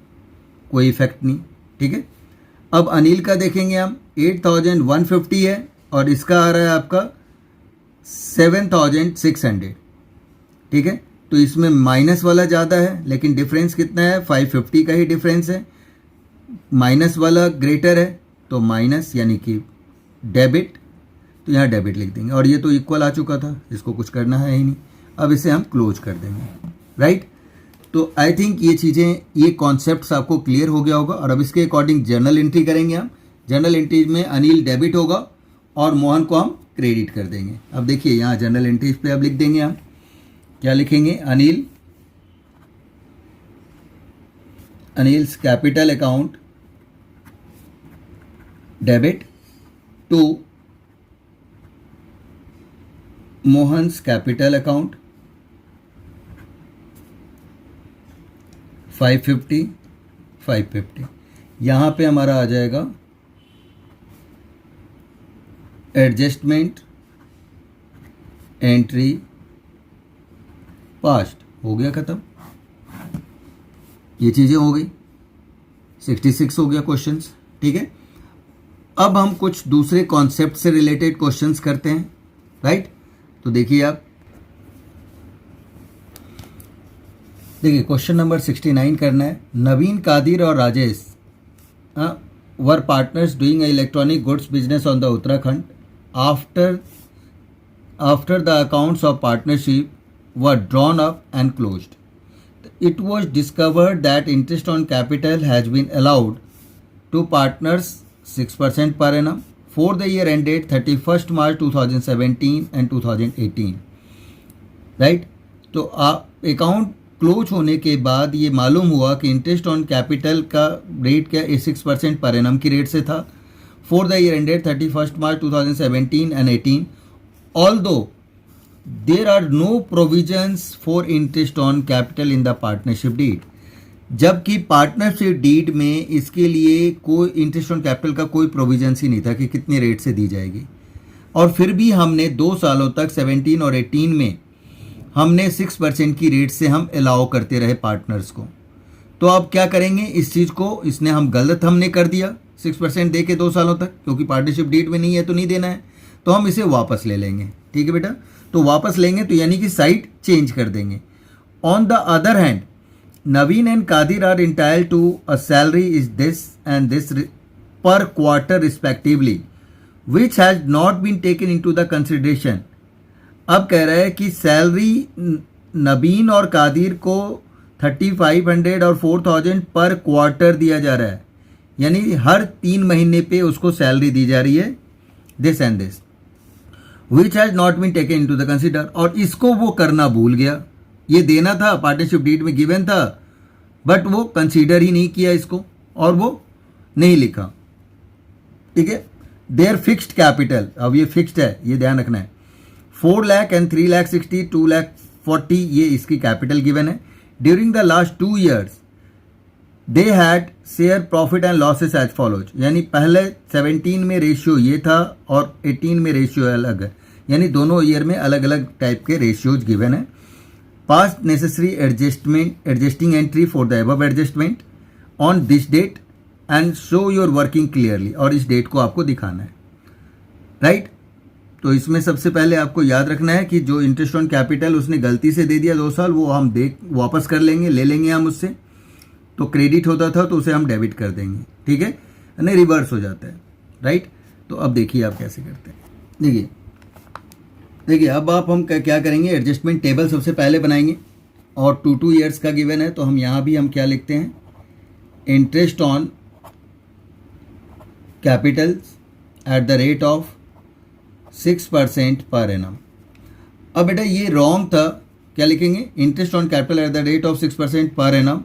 A: कोई इफेक्ट नहीं। ठीक है। अब अनिल का देखेंगे हम 8,150 है और इसका आ रहा है आपका 7,600। ठीक है। तो इसमें माइनस वाला ज़्यादा है लेकिन डिफरेंस कितना है 550 का ही डिफरेंस है। माइनस वाला ग्रेटर है तो माइनस यानी कि डेबिट, तो यहाँ डेबिट लिख देंगे। और ये तो इक्वल आ चुका था, इसको कुछ करना है ही नहीं। अब इसे हम क्लोज कर देंगे, राइट। तो आई थिंक ये चीज़ें, ये कॉन्सेप्ट्स आपको क्लियर हो गया होगा। और अब इसके अकॉर्डिंग जर्नल एंट्री करेंगे हम। जर्नल एंट्री में अनिल डेबिट होगा और मोहन को हम क्रेडिट कर देंगे। अब देखिए यहाँ जर्नल एंट्रीज पे अब लिख देंगे हम, क्या लिखेंगे, Anil's capital account debit to Mohan's capital account 550। यहाँ पे हमारा आ जाएगा एडजस्टमेंट एंट्री पास्ट, हो गया ख़त्म। ये चीज़ें हो गई, 66 हो गया क्वेश्चंस। ठीक है। अब हम कुछ दूसरे कॉन्सेप्ट से रिलेटेड क्वेश्चंस करते हैं, राइट। तो देखिए आप, देखिए क्वेश्चन नंबर 69 करना है। नवीन, कादिर और राजेश वर partners doing electronic goods business on the Uttarakhand. After the accounts of partnership were drawn up and closed. It was discovered that interest on capital has been allowed to partners 6% per annum for the year ended 31st March 2017 and 2018. Right. तो account close होने के बाद ये मालूम हुआ कि interest on capital का rate क्या 6% पर एनम की रेट से था for the year ended 31st March 2017 and 18. Although there are no provisions for interest on capital in the partnership deed. जबकि पार्टनरशिप डीड में इसके लिए कोई इंटरेस्ट ऑन कैपिटल का कोई प्रोविजंस ही नहीं था कि कितने रेट से दी जाएगी। और फिर भी हमने 2 सालों तक 17 और 18 में हमने 6% की रेट से हम अलाउ करते रहे पार्टनर्स को। तो अब क्या करेंगे, इस चीज़ को इसने हम गलत हमने कर दिया 6% दे के 2 सालों तक, क्योंकि पार्टनरशिप डीड में नहीं है तो नहीं देना है, तो हम इसे वापस ले लेंगे। ठीक है बेटा। तो वापस लेंगे तो यानी कि साइड चेंज कर देंगे। On the other hand Naveen and Kadir are entitled to a salary is this and this per quarter respectively which has not been taken into the consideration. अब कह रहा है कि सैलरी नवीन और कादिर को 3,500 और 4,000 पर क्वार्टर दिया जा रहा है, यानी हर 3 महीने पे उसको सैलरी दी जा रही है, this and this which has not been taken into the consider. और इसको वो करना भूल गया। ये देना था, पार्टनरशिप डीड में गिवन था, बट वो कंसीडर ही नहीं किया इसको और वो नहीं लिखा। ठीक है। देयर फिक्स्ड कैपिटल, अब ये फिक्स्ड है, ये ध्यान रखना है। 4 लाख एंड 3 लाख 60, 2 लाख 40 ये इसकी कैपिटल गिवन है। During the last 2 years they had share profit and losses as follows, यानी पहले 17 में रेशियो ये था और 18 में रेशियो अलग है, यानी दोनों ईयर में अलग अलग टाइप के रेशियोज गिवन है। Past necessary adjusting entry for the above adjustment on this date and show your working clearly, और इस डेट को आपको दिखाना है, राइट। तो इसमें सबसे पहले आपको याद रखना है कि जो इंटरेस्ट ऑन कैपिटल उसने गलती से दे दिया 2 साल, वो हम वापस कर लेंगे, ले लेंगे हम उससे। तो क्रेडिट होता था तो उसे हम डेबिट कर देंगे, ठीक है, नहीं रिवर्स हो जाता है, राइट। तो अब देखिए आप कैसे करते हैं। देखिए अब हम क्या करेंगे, एडजस्टमेंट टेबल सबसे पहले बनाएंगे, और 2 years का गिवन है तो हम यहाँ भी हम क्या लिखते हैं, interest on Capitals eight the rate of 6% per annum. अब बेटा ये रॉन्ग था, क्या लिखेंगे, interest on capital eight the rate of 6% per annum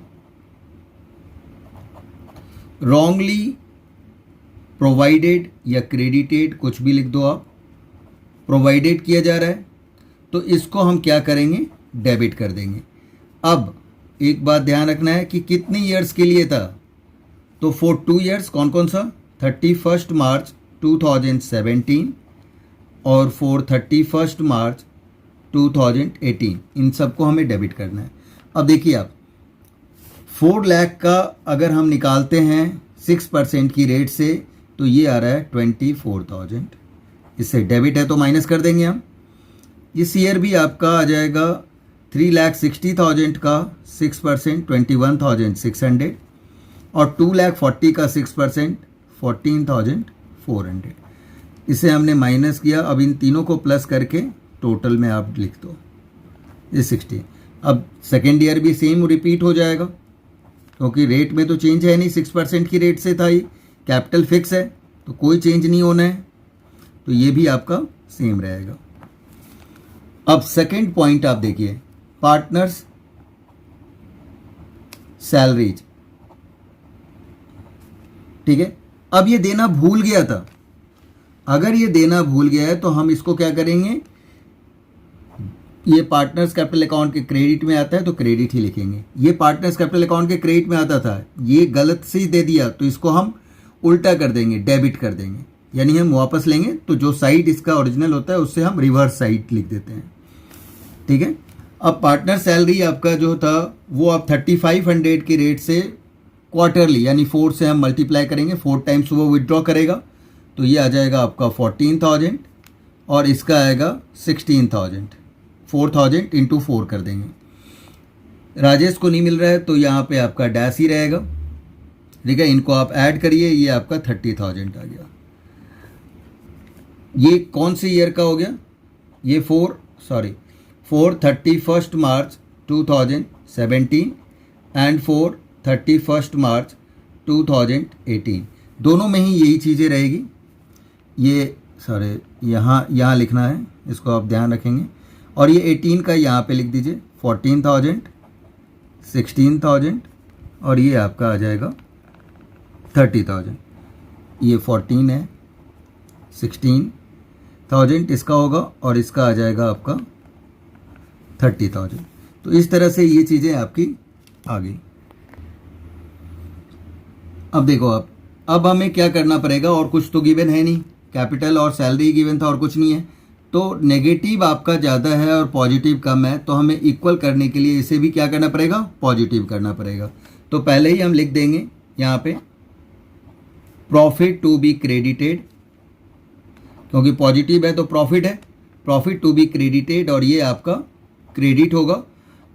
A: wrongly provided या क्रेडिटेड, कुछ भी लिख दो आप, प्रोवाइडेड किया जा रहा है तो इसको हम क्या करेंगे, डेबिट कर देंगे। अब एक बात ध्यान रखना है कि कितने ईयर्स के लिए था, तो फॉर 2 years, कौन कौन सा, 31 मार्च 2017 और फॉर 31 मार्च 2018, इन सबको हमें डेबिट करना है। अब देखिए आप 4 लाख का अगर हम निकालते हैं 6% की रेट से तो ये आ रहा है 24,000, इससे डेबिट है तो माइनस कर देंगे हम। इस ईयर भी आपका आ जाएगा 3,60,000 का 6% 21,600 और 2,40,000 का 6% 14,400। इसे हमने माइनस किया, अब इन तीनों को प्लस करके टोटल में आप लिख दो ये 60। अब सेकेंड ईयर भी सेम रिपीट हो जाएगा क्योंकि रेट में तो चेंज है नहीं, 6% की रेट से था, ये कैपिटल फिक्स है तो कोई चेंज नहीं होना है, तो ये भी आपका सेम रहेगा। अब सेकेंड पॉइंट आप देखिए, पार्टनर्स सैलरीज, ठीक है। अब ये देना भूल गया था, अगर ये देना भूल गया है तो हम इसको क्या करेंगे, ये पार्टनर्स कैपिटल अकाउंट के क्रेडिट में आता है तो क्रेडिट ही लिखेंगे। ये पार्टनर्स कैपिटल अकाउंट के क्रेडिट में आता था, ये गलत से ही दे दिया तो इसको हम उल्टा कर देंगे, डेबिट कर देंगे, यानी हम वापस लेंगे तो जो साइड इसका ओरिजिनल होता है उससे हम रिवर्स साइड लिख देते हैं, ठीक है। अब पार्टनर सैलरी आपका जो था वो आप 3,500 की रेट से क्वार्टरली यानी 4 से हम मल्टीप्लाई करेंगे, 4 टाइम्स वो विड्रॉ करेगा तो ये आ जाएगा आपका 14,000 और इसका आएगा 16,000, 4,000 इंटू 4 कर देंगे। राजेश को नहीं मिल रहा है तो यहाँ पे आपका डैश ही रहेगा, ठीक है। इनको आप ऐड करिए, ये आपका 30,000 आ गया। ये कौन से ईयर का हो गया, ये 4 31 मार्च 2017 एंड 4 31 मार्च 2018, दोनों में ही यही चीज़ें रहेगी। ये यहाँ लिखना है, इसको आप ध्यान रखेंगे। और ये 18 का यहाँ पे लिख दीजिए 14,000, 16,000 और ये आपका आ जाएगा 30,000। ये 14 है, 16,000 इसका होगा और इसका आ जाएगा आपका 30,000। तो इस तरह से ये चीज़ें आपकी आ गई। अब देखो आप, अब हमें क्या करना पड़ेगा, और कुछ तो गिवन है नहीं, कैपिटल और सैलरी गिवन था और कुछ नहीं है, तो नेगेटिव आपका ज़्यादा है और पॉजिटिव कम है, तो हमें इक्वल करने के लिए इसे भी क्या करना पड़ेगा, पॉजिटिव करना पड़ेगा। तो पहले ही हम लिख देंगे यहाँ पे प्रॉफिट टू बी क्रेडिटेड, क्योंकि पॉजिटिव है तो प्रॉफिट है, प्रॉफिट टू बी क्रेडिटेड और ये आपका क्रेडिट होगा।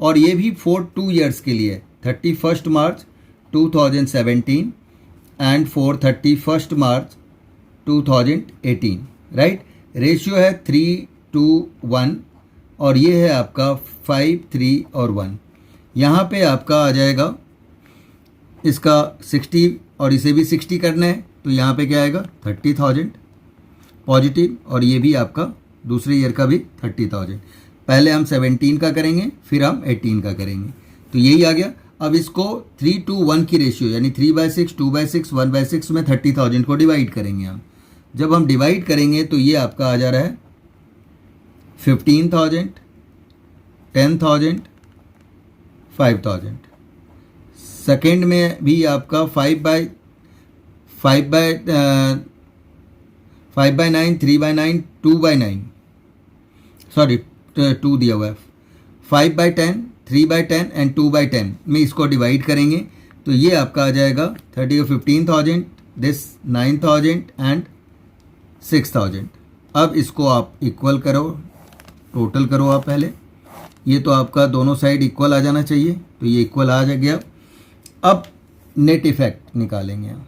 A: और ये भी फॉर 2 years के लिए 31 मार्च 2017 and for 31 March 2018, right. Ratio है 3:1 और ये है आपका 5, 3 और 1। यहाँ पे आपका आ जाएगा इसका 60 और इसे भी 60 करना है तो यहाँ पे क्या आएगा 30,000 पॉजिटिव, और ये भी आपका दूसरे ईयर का भी 30,000। पहले हम 17 का करेंगे फिर हम 18 का करेंगे, तो यही आ गया। अब इसको 3:1 की रेशियो यानी 3/6, 2/6, 1/6 में 30,000 को डिवाइड करेंगे हम। जब हम डिवाइड करेंगे तो ये आपका आ जा रहा है 15,000, 10,000, 5,000। सेकेंड में भी आपका 5/9, 3/9, 2/9, सॉरी 2 दिया हुआ है, 5/10, 3/10 एंड 2/10 में इसको डिवाइड करेंगे तो ये आपका आ जाएगा 30 और 15,000, दिस 9,000 एंड 6,000। अब इसको आप इक्वल करो, टोटल करो आप पहले। ये तो आपका दोनों साइड इक्वल आ जाना चाहिए, तो ये इक्वल आ गया। अब नेट इफेक्ट निकालेंगे हम।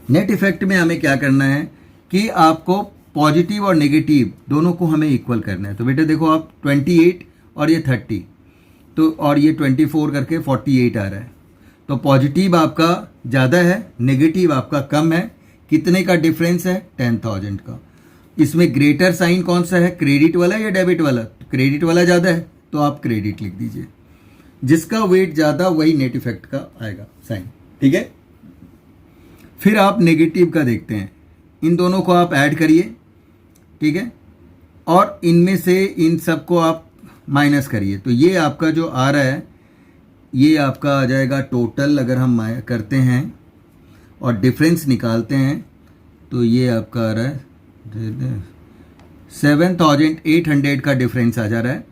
A: नेट इफेक्ट में हमें क्या करना है कि आपको पॉजिटिव और नेगेटिव दोनों को हमें इक्वल करना है। तो बेटे देखो आप 28 और ये 30 तो और ये 24 करके 48 आ रहा है। तो पॉजिटिव आपका ज़्यादा है, नेगेटिव आपका कम है। कितने का डिफरेंस है? 10,000 का। इसमें ग्रेटर साइन कौन सा है, क्रेडिट वाला या डेबिट वाला? तो क्रेडिट वाला ज़्यादा है तो आप क्रेडिट लिख दीजिए। जिसका वेट ज़्यादा वही नेट इफेक्ट का आएगा साइन, ठीक है। फिर आप नेगेटिव का देखते हैं, इन दोनों को आप ऐड करिए, ठीक है, और इनमें से इन सब को आप माइनस करिए। तो ये आपका जो आ रहा है ये आपका आ जाएगा टोटल। अगर हम करते हैं और डिफरेंस निकालते हैं तो ये आपका आ रहा है 7,800 का डिफरेंस आ जा रहा है।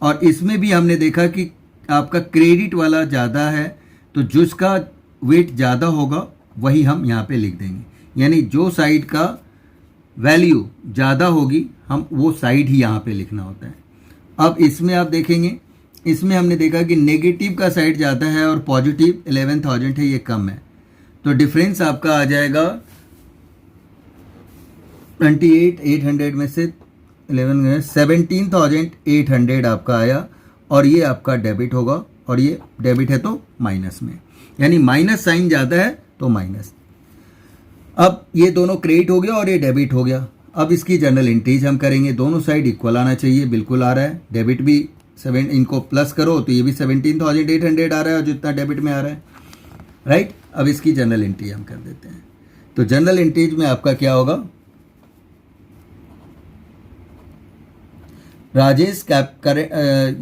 A: और इसमें भी हमने देखा कि आपका क्रेडिट वाला ज़्यादा है, तो जिसका वेट ज़्यादा होगा वही हम यहाँ पे लिख देंगे। यानी जो साइड का वैल्यू ज़्यादा होगी हम वो साइड ही यहाँ पे लिखना होता है। अब इसमें आप देखेंगे, इसमें हमने देखा कि नेगेटिव का साइड ज़्यादा है और पॉजिटिव 11,000 है, ये कम है। तो डिफरेंस आपका आ जाएगा 28,800 में से 11 17,800 आपका आया। और ये आपका डेबिट होगा और ये डेबिट है तो माइनस में, यानी माइनस साइन ज़्यादा है तो माइनस। अब ये दोनों क्रेडिट हो गया और ये डेबिट हो गया। अब इसकी जनरल एंट्रीज हम करेंगे, दोनों साइड इक्वल आना चाहिए, बिल्कुल आ रहा है। डेबिट भी 7, इनको प्लस करो तो ये भी 17,800 आ रहा है और जितना डेबिट में आ रहा है, राइट। अब इसकी जनरल एंट्री हम कर देते हैं। तो जनरल एंट्रीज में आपका क्या होगा, राजेश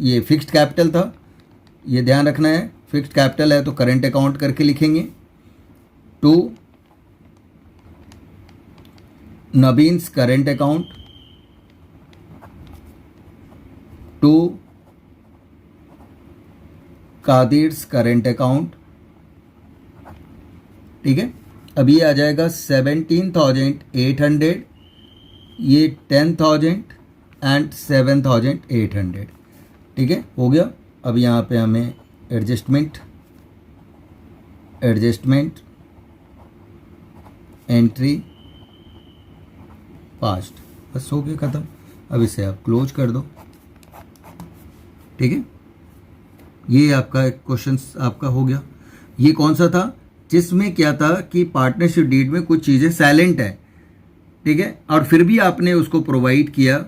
A: ये फिक्स्ड कैपिटल था, ये ध्यान रखना है, फिक्स्ड कैपिटल है तो करंट अकाउंट करके लिखेंगे। 2 Naveen's current account, 2 कादिर्स current account, ठीक है। अब ये आ जाएगा 17,800, ये 10,000 एंड 7,800, ठीक है, हो गया। अब यहाँ पे हमें एडजस्टमेंट एंट्री पास्ट, बस हो गया ख़त्म। अब इसे आप क्लोज कर दो, ठीक है। ये आपका क्वेश्चन आपका हो गया। ये कौन सा था, जिसमें क्या था कि पार्टनरशिप डीड में कुछ चीज़ें साइलेंट है, ठीक है, और फिर भी आपने उसको प्रोवाइड किया,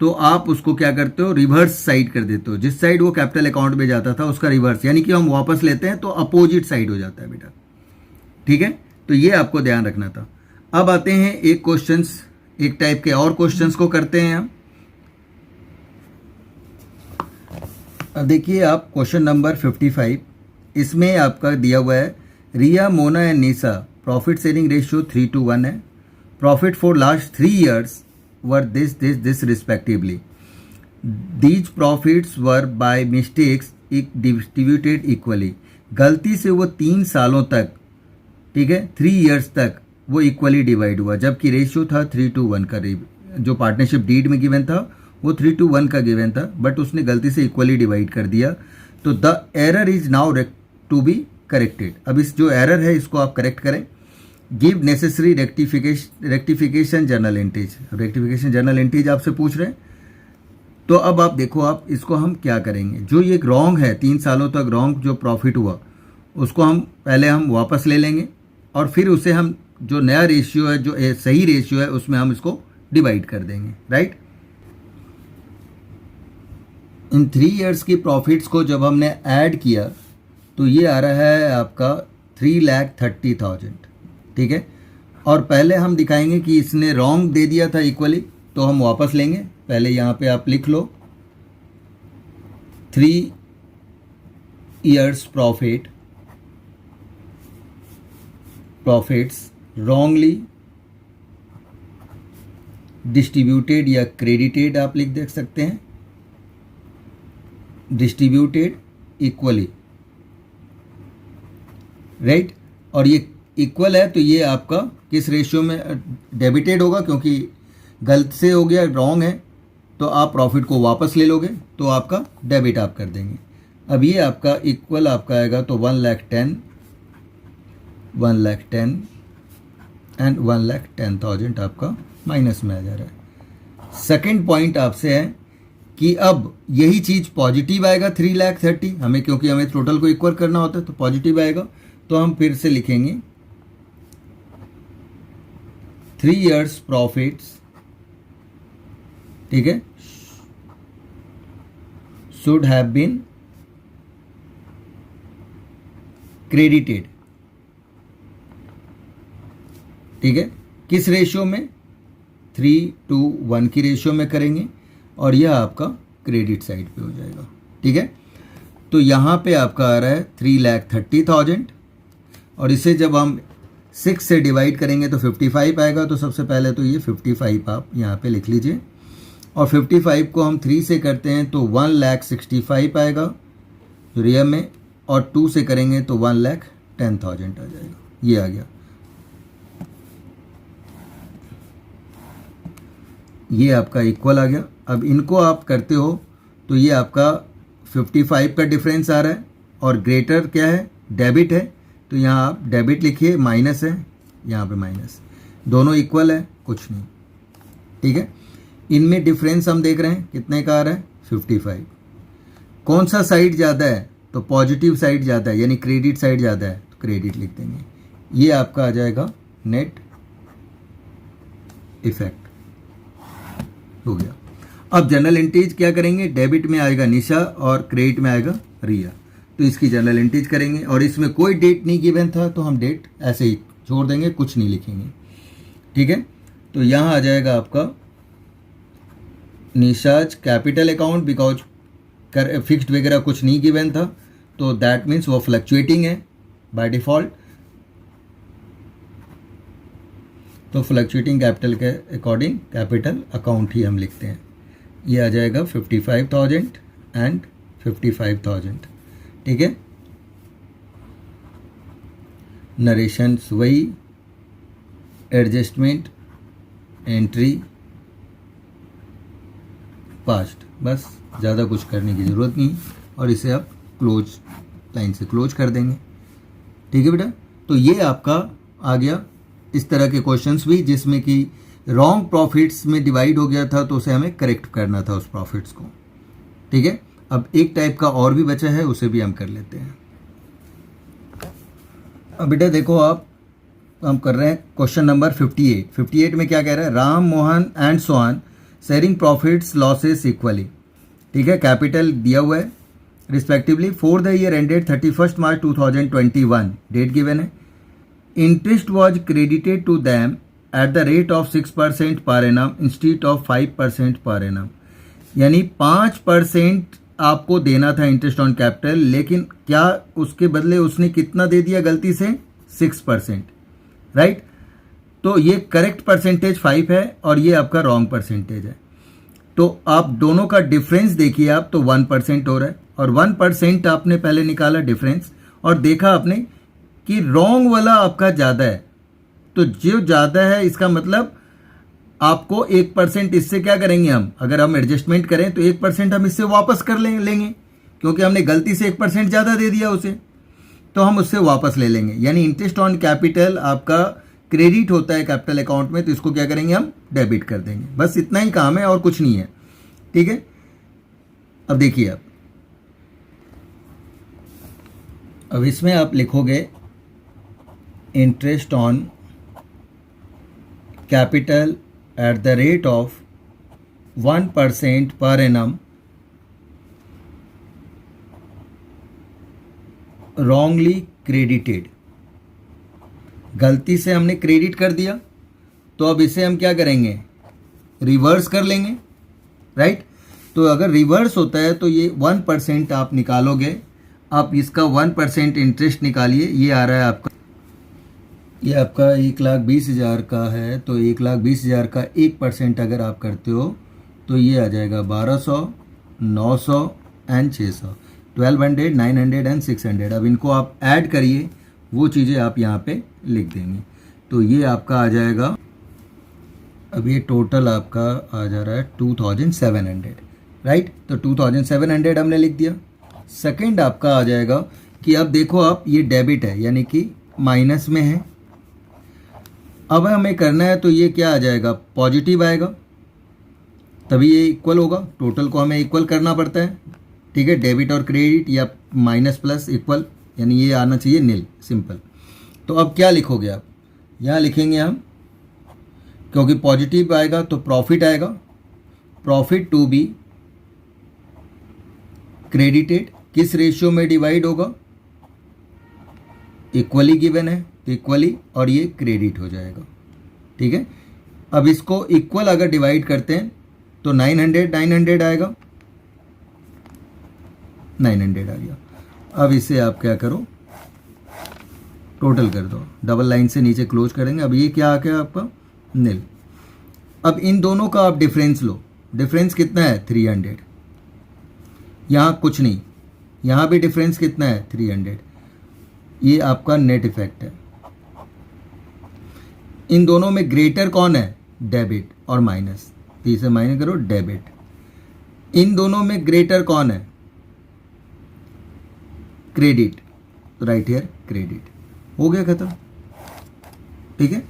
A: तो आप उसको क्या करते हो, रिवर्स साइड कर देते हो। जिस साइड वो कैपिटल अकाउंट में जाता था उसका रिवर्स, यानी कि हम वापस लेते हैं तो अपोजिट साइड हो जाता है बेटा, ठीक है। तो ये आपको ध्यान रखना था। अब आते हैं एक टाइप के और क्वेश्चंस को करते हैं हम। अब देखिए आप क्वेश्चन नंबर 55, इसमें आपका दिया हुआ है Riya, Mona and Nisha profit sharing ratio 3:1 है। Profit for last 3 years were this respectively. These profits were by mistakes distributed equally. गलती से वो 3 सालों तक, ठीक है, 3 years तक वो इक्वली डिवाइड हुआ, जबकि रेशियो था 3:1 का। जो पार्टनरशिप डीड में गिवन था वो 3:1 का गिवन था, बट उसने गलती से इक्वली डिवाइड कर दिया। तो the error is now to be corrected. अब इस जो एरर है इसको आप करेक्ट करें। Give necessary rectification journal entries. Rectification journal entries आपसे पूछ रहे हैं, तो अब आप देखो, आप इसको हम क्या करेंगे, जो ये रॉन्ग है 3 सालों तक रॉन्ग जो प्रॉफिट हुआ उसको हम पहले वापस ले लेंगे और फिर उसे हम जो नया रेशियो है, जो सही रेशियो है, उसमें हम इसको डिवाइड कर देंगे, राइट। इन 3 इयर्स की प्रॉफिट्स को जब हमने ऐड किया तो ये आ रहा है आपका 3,30,000, ठीक है। और पहले हम दिखाएंगे कि इसने रॉन्ग दे दिया था इक्वली, तो हम वापस लेंगे। पहले यहाँ पे आप लिख लो 3 इयर्स प्रॉफिट्स रॉन्गली डिस्ट्रीब्यूटेड या क्रेडिटेड आप देख सकते हैं, डिस्ट्रीब्यूटेड इक्वली, राइट। और ये इक्वल है तो ये आपका किस रेशियो में डेबिटेड होगा, क्योंकि गलत से हो गया, रॉन्ग है, तो आप प्रॉफिट को वापस ले लोगे तो आपका डेबिट आप कर देंगे। अब ये आपका इक्वल आपका आएगा तो 1,10,000 एंड 1,10,000 आपका माइनस में आ जा रहा है। सेकंड पॉइंट आपसे है कि अब यही चीज़ पॉजिटिव आएगा 3,30,000 हमें, क्योंकि हमें टोटल को इक्वल करना होता है तो पॉजिटिव आएगा। तो हम फिर से लिखेंगे 3 इयर्स प्रॉफिट्स, ठीक है, शुड हैव बीन क्रेडिटेड, ठीक है। किस रेशियो में? 3:1 की रेशियो में करेंगे और यह आपका क्रेडिट साइड पे हो जाएगा, ठीक है। तो यहाँ पे आपका आ रहा है 3,30,000 और इसे जब हम 6 से डिवाइड करेंगे तो 55 आएगा। तो सबसे पहले तो ये 55 आप यहाँ पे लिख लीजिए, और 55 को हम 3 से करते हैं तो 1,65,000 आएगा रियल में, और 2 से करेंगे तो 1,10,000 आ जाएगा। ये आ गया, ये आपका इक्वल आ गया। अब इनको आप करते हो तो ये आपका 55 का डिफरेंस आ रहा है, और ग्रेटर क्या है? डेबिट है, तो यहाँ आप डेबिट लिखिए, माइनस है, यहाँ पे माइनस, दोनों इक्वल है, कुछ नहीं, ठीक है। इनमें डिफरेंस हम देख रहे हैं कितने का आ रहा है? 55। कौन सा साइड ज़्यादा है? तो पॉजिटिव साइड ज़्यादा है, यानी क्रेडिट साइड ज़्यादा है, तो क्रेडिट लिख देंगे। ये आपका आ जाएगा नेट इफेक्ट, हो गया। अब जनरल एंट्रीज क्या करेंगे? डेबिट में आएगा निशा और क्रेडिट में आएगा रिया, तो इसकी जनरल एंट्रीज करेंगे। और इसमें कोई डेट नहीं गिवन था तो हम डेट ऐसे ही छोड़ देंगे, कुछ नहीं लिखेंगे, ठीक है। तो यहाँ आ जाएगा आपका निशाज कैपिटल अकाउंट, बिकॉज फिक्स्ड वगैरह कुछ नहीं गिवन था, तो दैट मीन्स वो फ्लक्चुएटिंग है बाय डिफ़ॉल्ट, तो फ्लक्चुएटिंग कैपिटल के अकॉर्डिंग कैपिटल अकाउंट ही हम लिखते हैं। ये आ जाएगा 55,000 एंड 55,000, ठीक है। नरेशंस वही, एडजस्टमेंट, एंट्री, पास्ट, बस ज़्यादा कुछ करने की ज़रूरत नहीं, और इसे आप क्लोज लाइन से क्लोज कर देंगे, ठीक है बेटा। तो ये आपका आ गया इस तरह के क्वेश्चंस भी, जिसमें कि रॉन्ग प्रॉफिट्स में डिवाइड हो गया था तो उसे हमें करेक्ट करना था उस प्रॉफिट्स को, ठीक है। अब एक टाइप का और भी बचा है, उसे भी हम कर लेते हैं। अब बेटा देखो, आप हम कर रहे हैं क्वेश्चन नंबर 58 में क्या कह रहा है? Ram, Mohan and Sohan sharing profits losses equally, ठीक है। कैपिटल दिया हुआ है respectively for the year ended 31 March 2021, date given है। Interest was credited to them at the rate of 6% per annum instead of 5% per annum, यानी 5% आपको देना था इंटरेस्ट ऑन कैपिटल, लेकिन क्या उसके बदले उसने कितना दे दिया गलती से? 6%, राइट। तो ये करेक्ट परसेंटेज 5 है और ये आपका रॉन्ग परसेंटेज है। तो आप दोनों का डिफरेंस देखिए आप, तो 1% हो रहा है, और 1% आपने पहले निकाला डिफरेंस और देखा आपने कि रॉन्ग वाला आपका ज़्यादा है। तो जो ज़्यादा है इसका मतलब आपको 1% इससे क्या करेंगे हम, अगर हम एडजस्टमेंट करें तो 1% हम इससे वापस कर लेंगे, क्योंकि हमने गलती से 1% ज़्यादा दे दिया उसे, तो हम उससे वापस ले लेंगे। यानी इंटरेस्ट ऑन कैपिटल आपका क्रेडिट होता है कैपिटल अकाउंट में, तो इसको क्या करेंगे हम? डेबिट कर देंगे। बस इतना ही काम है और कुछ नहीं है, ठीक है। अब देखिए अब इसमें आप लिखोगे interest on capital at the rate of 1% per annum wrongly credited, गलती से हमने क्रेडिट कर दिया, तो अब इसे हम क्या करेंगे, रिवर्स कर लेंगे, राइट। तो अगर रिवर्स होता है तो ये 1% आप निकालोगे, आप इसका 1% इंटरेस्ट निकालिए, ये आ रहा है आपका, ये आपका 1,20,000 का है, तो 1,20,000 का 1% अगर आप करते हो तो ये आ जाएगा 1,200, 900 एंड 600, 1,200, 900 एंड 600। अब इनको आप ऐड करिए, वो चीज़ें आप यहाँ पे लिख देंगे, तो ये आपका आ जाएगा, अब ये टोटल आपका आ जा रहा है 2,700, राइट। तो 2,700 हमने लिख दिया। सेकंड आपका आ जाएगा कि अब देखो आप, ये डेबिट है यानी कि माइनस में है, अब हमें करना है तो ये क्या आ जाएगा, पॉजिटिव आएगा, तभी ये इक्वल होगा, टोटल को हमें इक्वल करना पड़ता है, ठीक है। डेबिट और क्रेडिट या माइनस प्लस इक्वल, यानी ये आना चाहिए नील, सिंपल। तो अब क्या लिखोगे आप, यहाँ लिखेंगे हम, क्योंकि पॉजिटिव आएगा तो प्रॉफिट आएगा, प्रॉफिट टू बी क्रेडिटेड, किस रेशियो में डिवाइड होगा, इक्वली गिवन है तो इक्वली, और ये क्रेडिट हो जाएगा, ठीक है। अब इसको इक्वल अगर डिवाइड करते हैं तो 900 आएगा, 900 आ गया। अब इसे आप क्या करो, टोटल कर दो, डबल लाइन से नीचे क्लोज करेंगे। अब ये क्या आ गया आपका, नील। अब इन दोनों का आप डिफरेंस लो, डिफरेंस कितना है 300, यहाँ कुछ नहीं, यहाँ भी डिफरेंस कितना है 300, ये आपका नेट इफेक्ट है। इन दोनों में ग्रेटर कौन है, डेबिट और माइनस, तो इसे माइनस करो, डेबिट। इन दोनों में ग्रेटर कौन है, क्रेडिट, राइट हियर क्रेडिट, हो गया खत्म, ठीक है।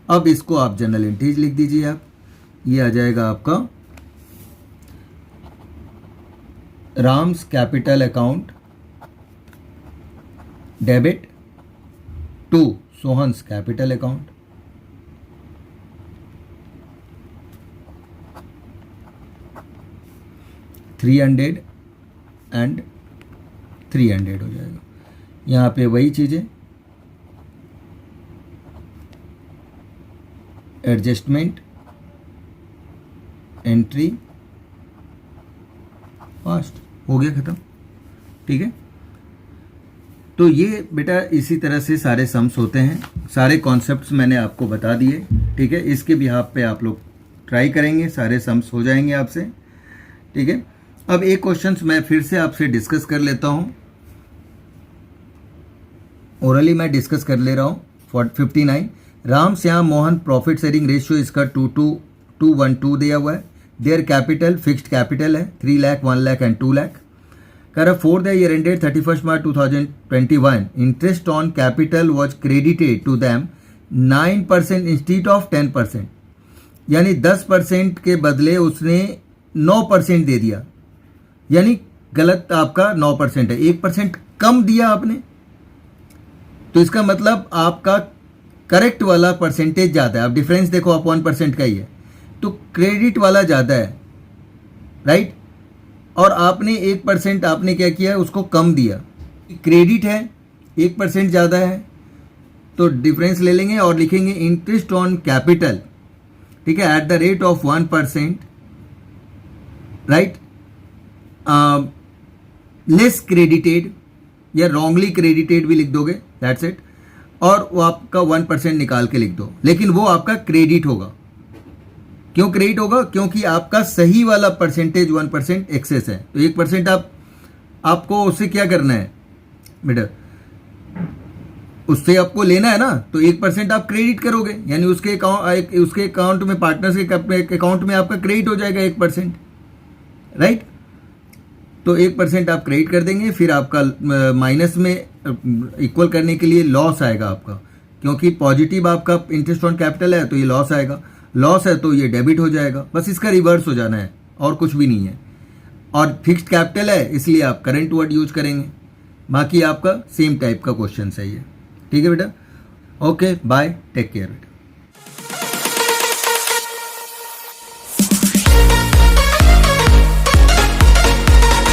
A: अब इसको आप जनरल एंट्रीज लिख दीजिए आप, ये आ जाएगा आपका Ram's capital account debit to Sohan's capital account, $300 and 300 हो जाएगा। यहाँ पे वही चीज़ें, एडजस्टमेंट, एंट्री, फास्ट, हो गया ख़त्म, ठीक है। तो ये बेटा इसी तरह से सारे सम्स होते हैं, सारे कॉन्सेप्ट्स मैंने आपको बता दिए, ठीक है। इसके बिहाफ पे आप लोग ट्राई करेंगे, सारे सम्स हो जाएंगे आपसे, ठीक है। अब एक क्वेश्चंस मैं फिर से आपसे डिस्कस कर लेता हूँ, ओरली मैं डिस्कस कर ले रहा हूँ। 59, Ram Shyam Mohan profit sharing ratio इसका 2:2:1:2 दिया हुआ है। देयर कैपिटल फिक्स्ड कैपिटल है 3 लाख, 1 लाख एंड 2 लाख। कर for the year ended 31 March 2021 interest on capital was credited to them 9% instead of 10%, यानी 10% के बदले उसने 9% दे दिया, यानी गलत आपका 9% है, 1% कम दिया आपने, तो इसका मतलब आपका करेक्ट वाला परसेंटेज ज़्यादा है। अब डिफरेंस देखो आप 1% का ही है, तो क्रेडिट वाला ज़्यादा है, राइट। और आपने 1% आपने क्या किया, उसको कम दिया, क्रेडिट है 1% ज़्यादा है, तो डिफरेंस ले लेंगे और लिखेंगे इंटरेस्ट ऑन कैपिटल, ठीक है, eight the rate of 1%, right, less credited या रॉन्गली क्रेडिटेड भी लिख दोगे, दैट्स इट, और वो आपका 1% निकाल के लिख दो, लेकिन वो आपका क्रेडिट होगा। क्यों क्रेडिट होगा, क्योंकि आपका सही वाला परसेंटेज 1% एक्सेस है, तो 1% आपको उससे क्या करना है बेटा, उससे आपको लेना है ना, तो 1% आप क्रेडिट करोगे, यानी उसके अकाउंट में, पार्टनर्स के अकाउंट में आपका क्रेडिट हो जाएगा 1%, राइट। तो 1% आप क्रेडिट कर देंगे, फिर आपका माइनस में इक्वल करने के लिए लॉस आएगा आपका, क्योंकि पॉजिटिव आपका इंटरेस्ट ऑन कैपिटल है तो ये लॉस आएगा, लॉस है तो ये डेबिट हो जाएगा, बस इसका रिवर्स हो जाना है और कुछ भी नहीं है। और फिक्स्ड कैपिटल है इसलिए आप करंट वर्ड यूज करेंगे, बाकी आपका सेम टाइप का क्वेश्चन सही है, ठीक है बेटा। ओके बाय, टेक केयर बेटा।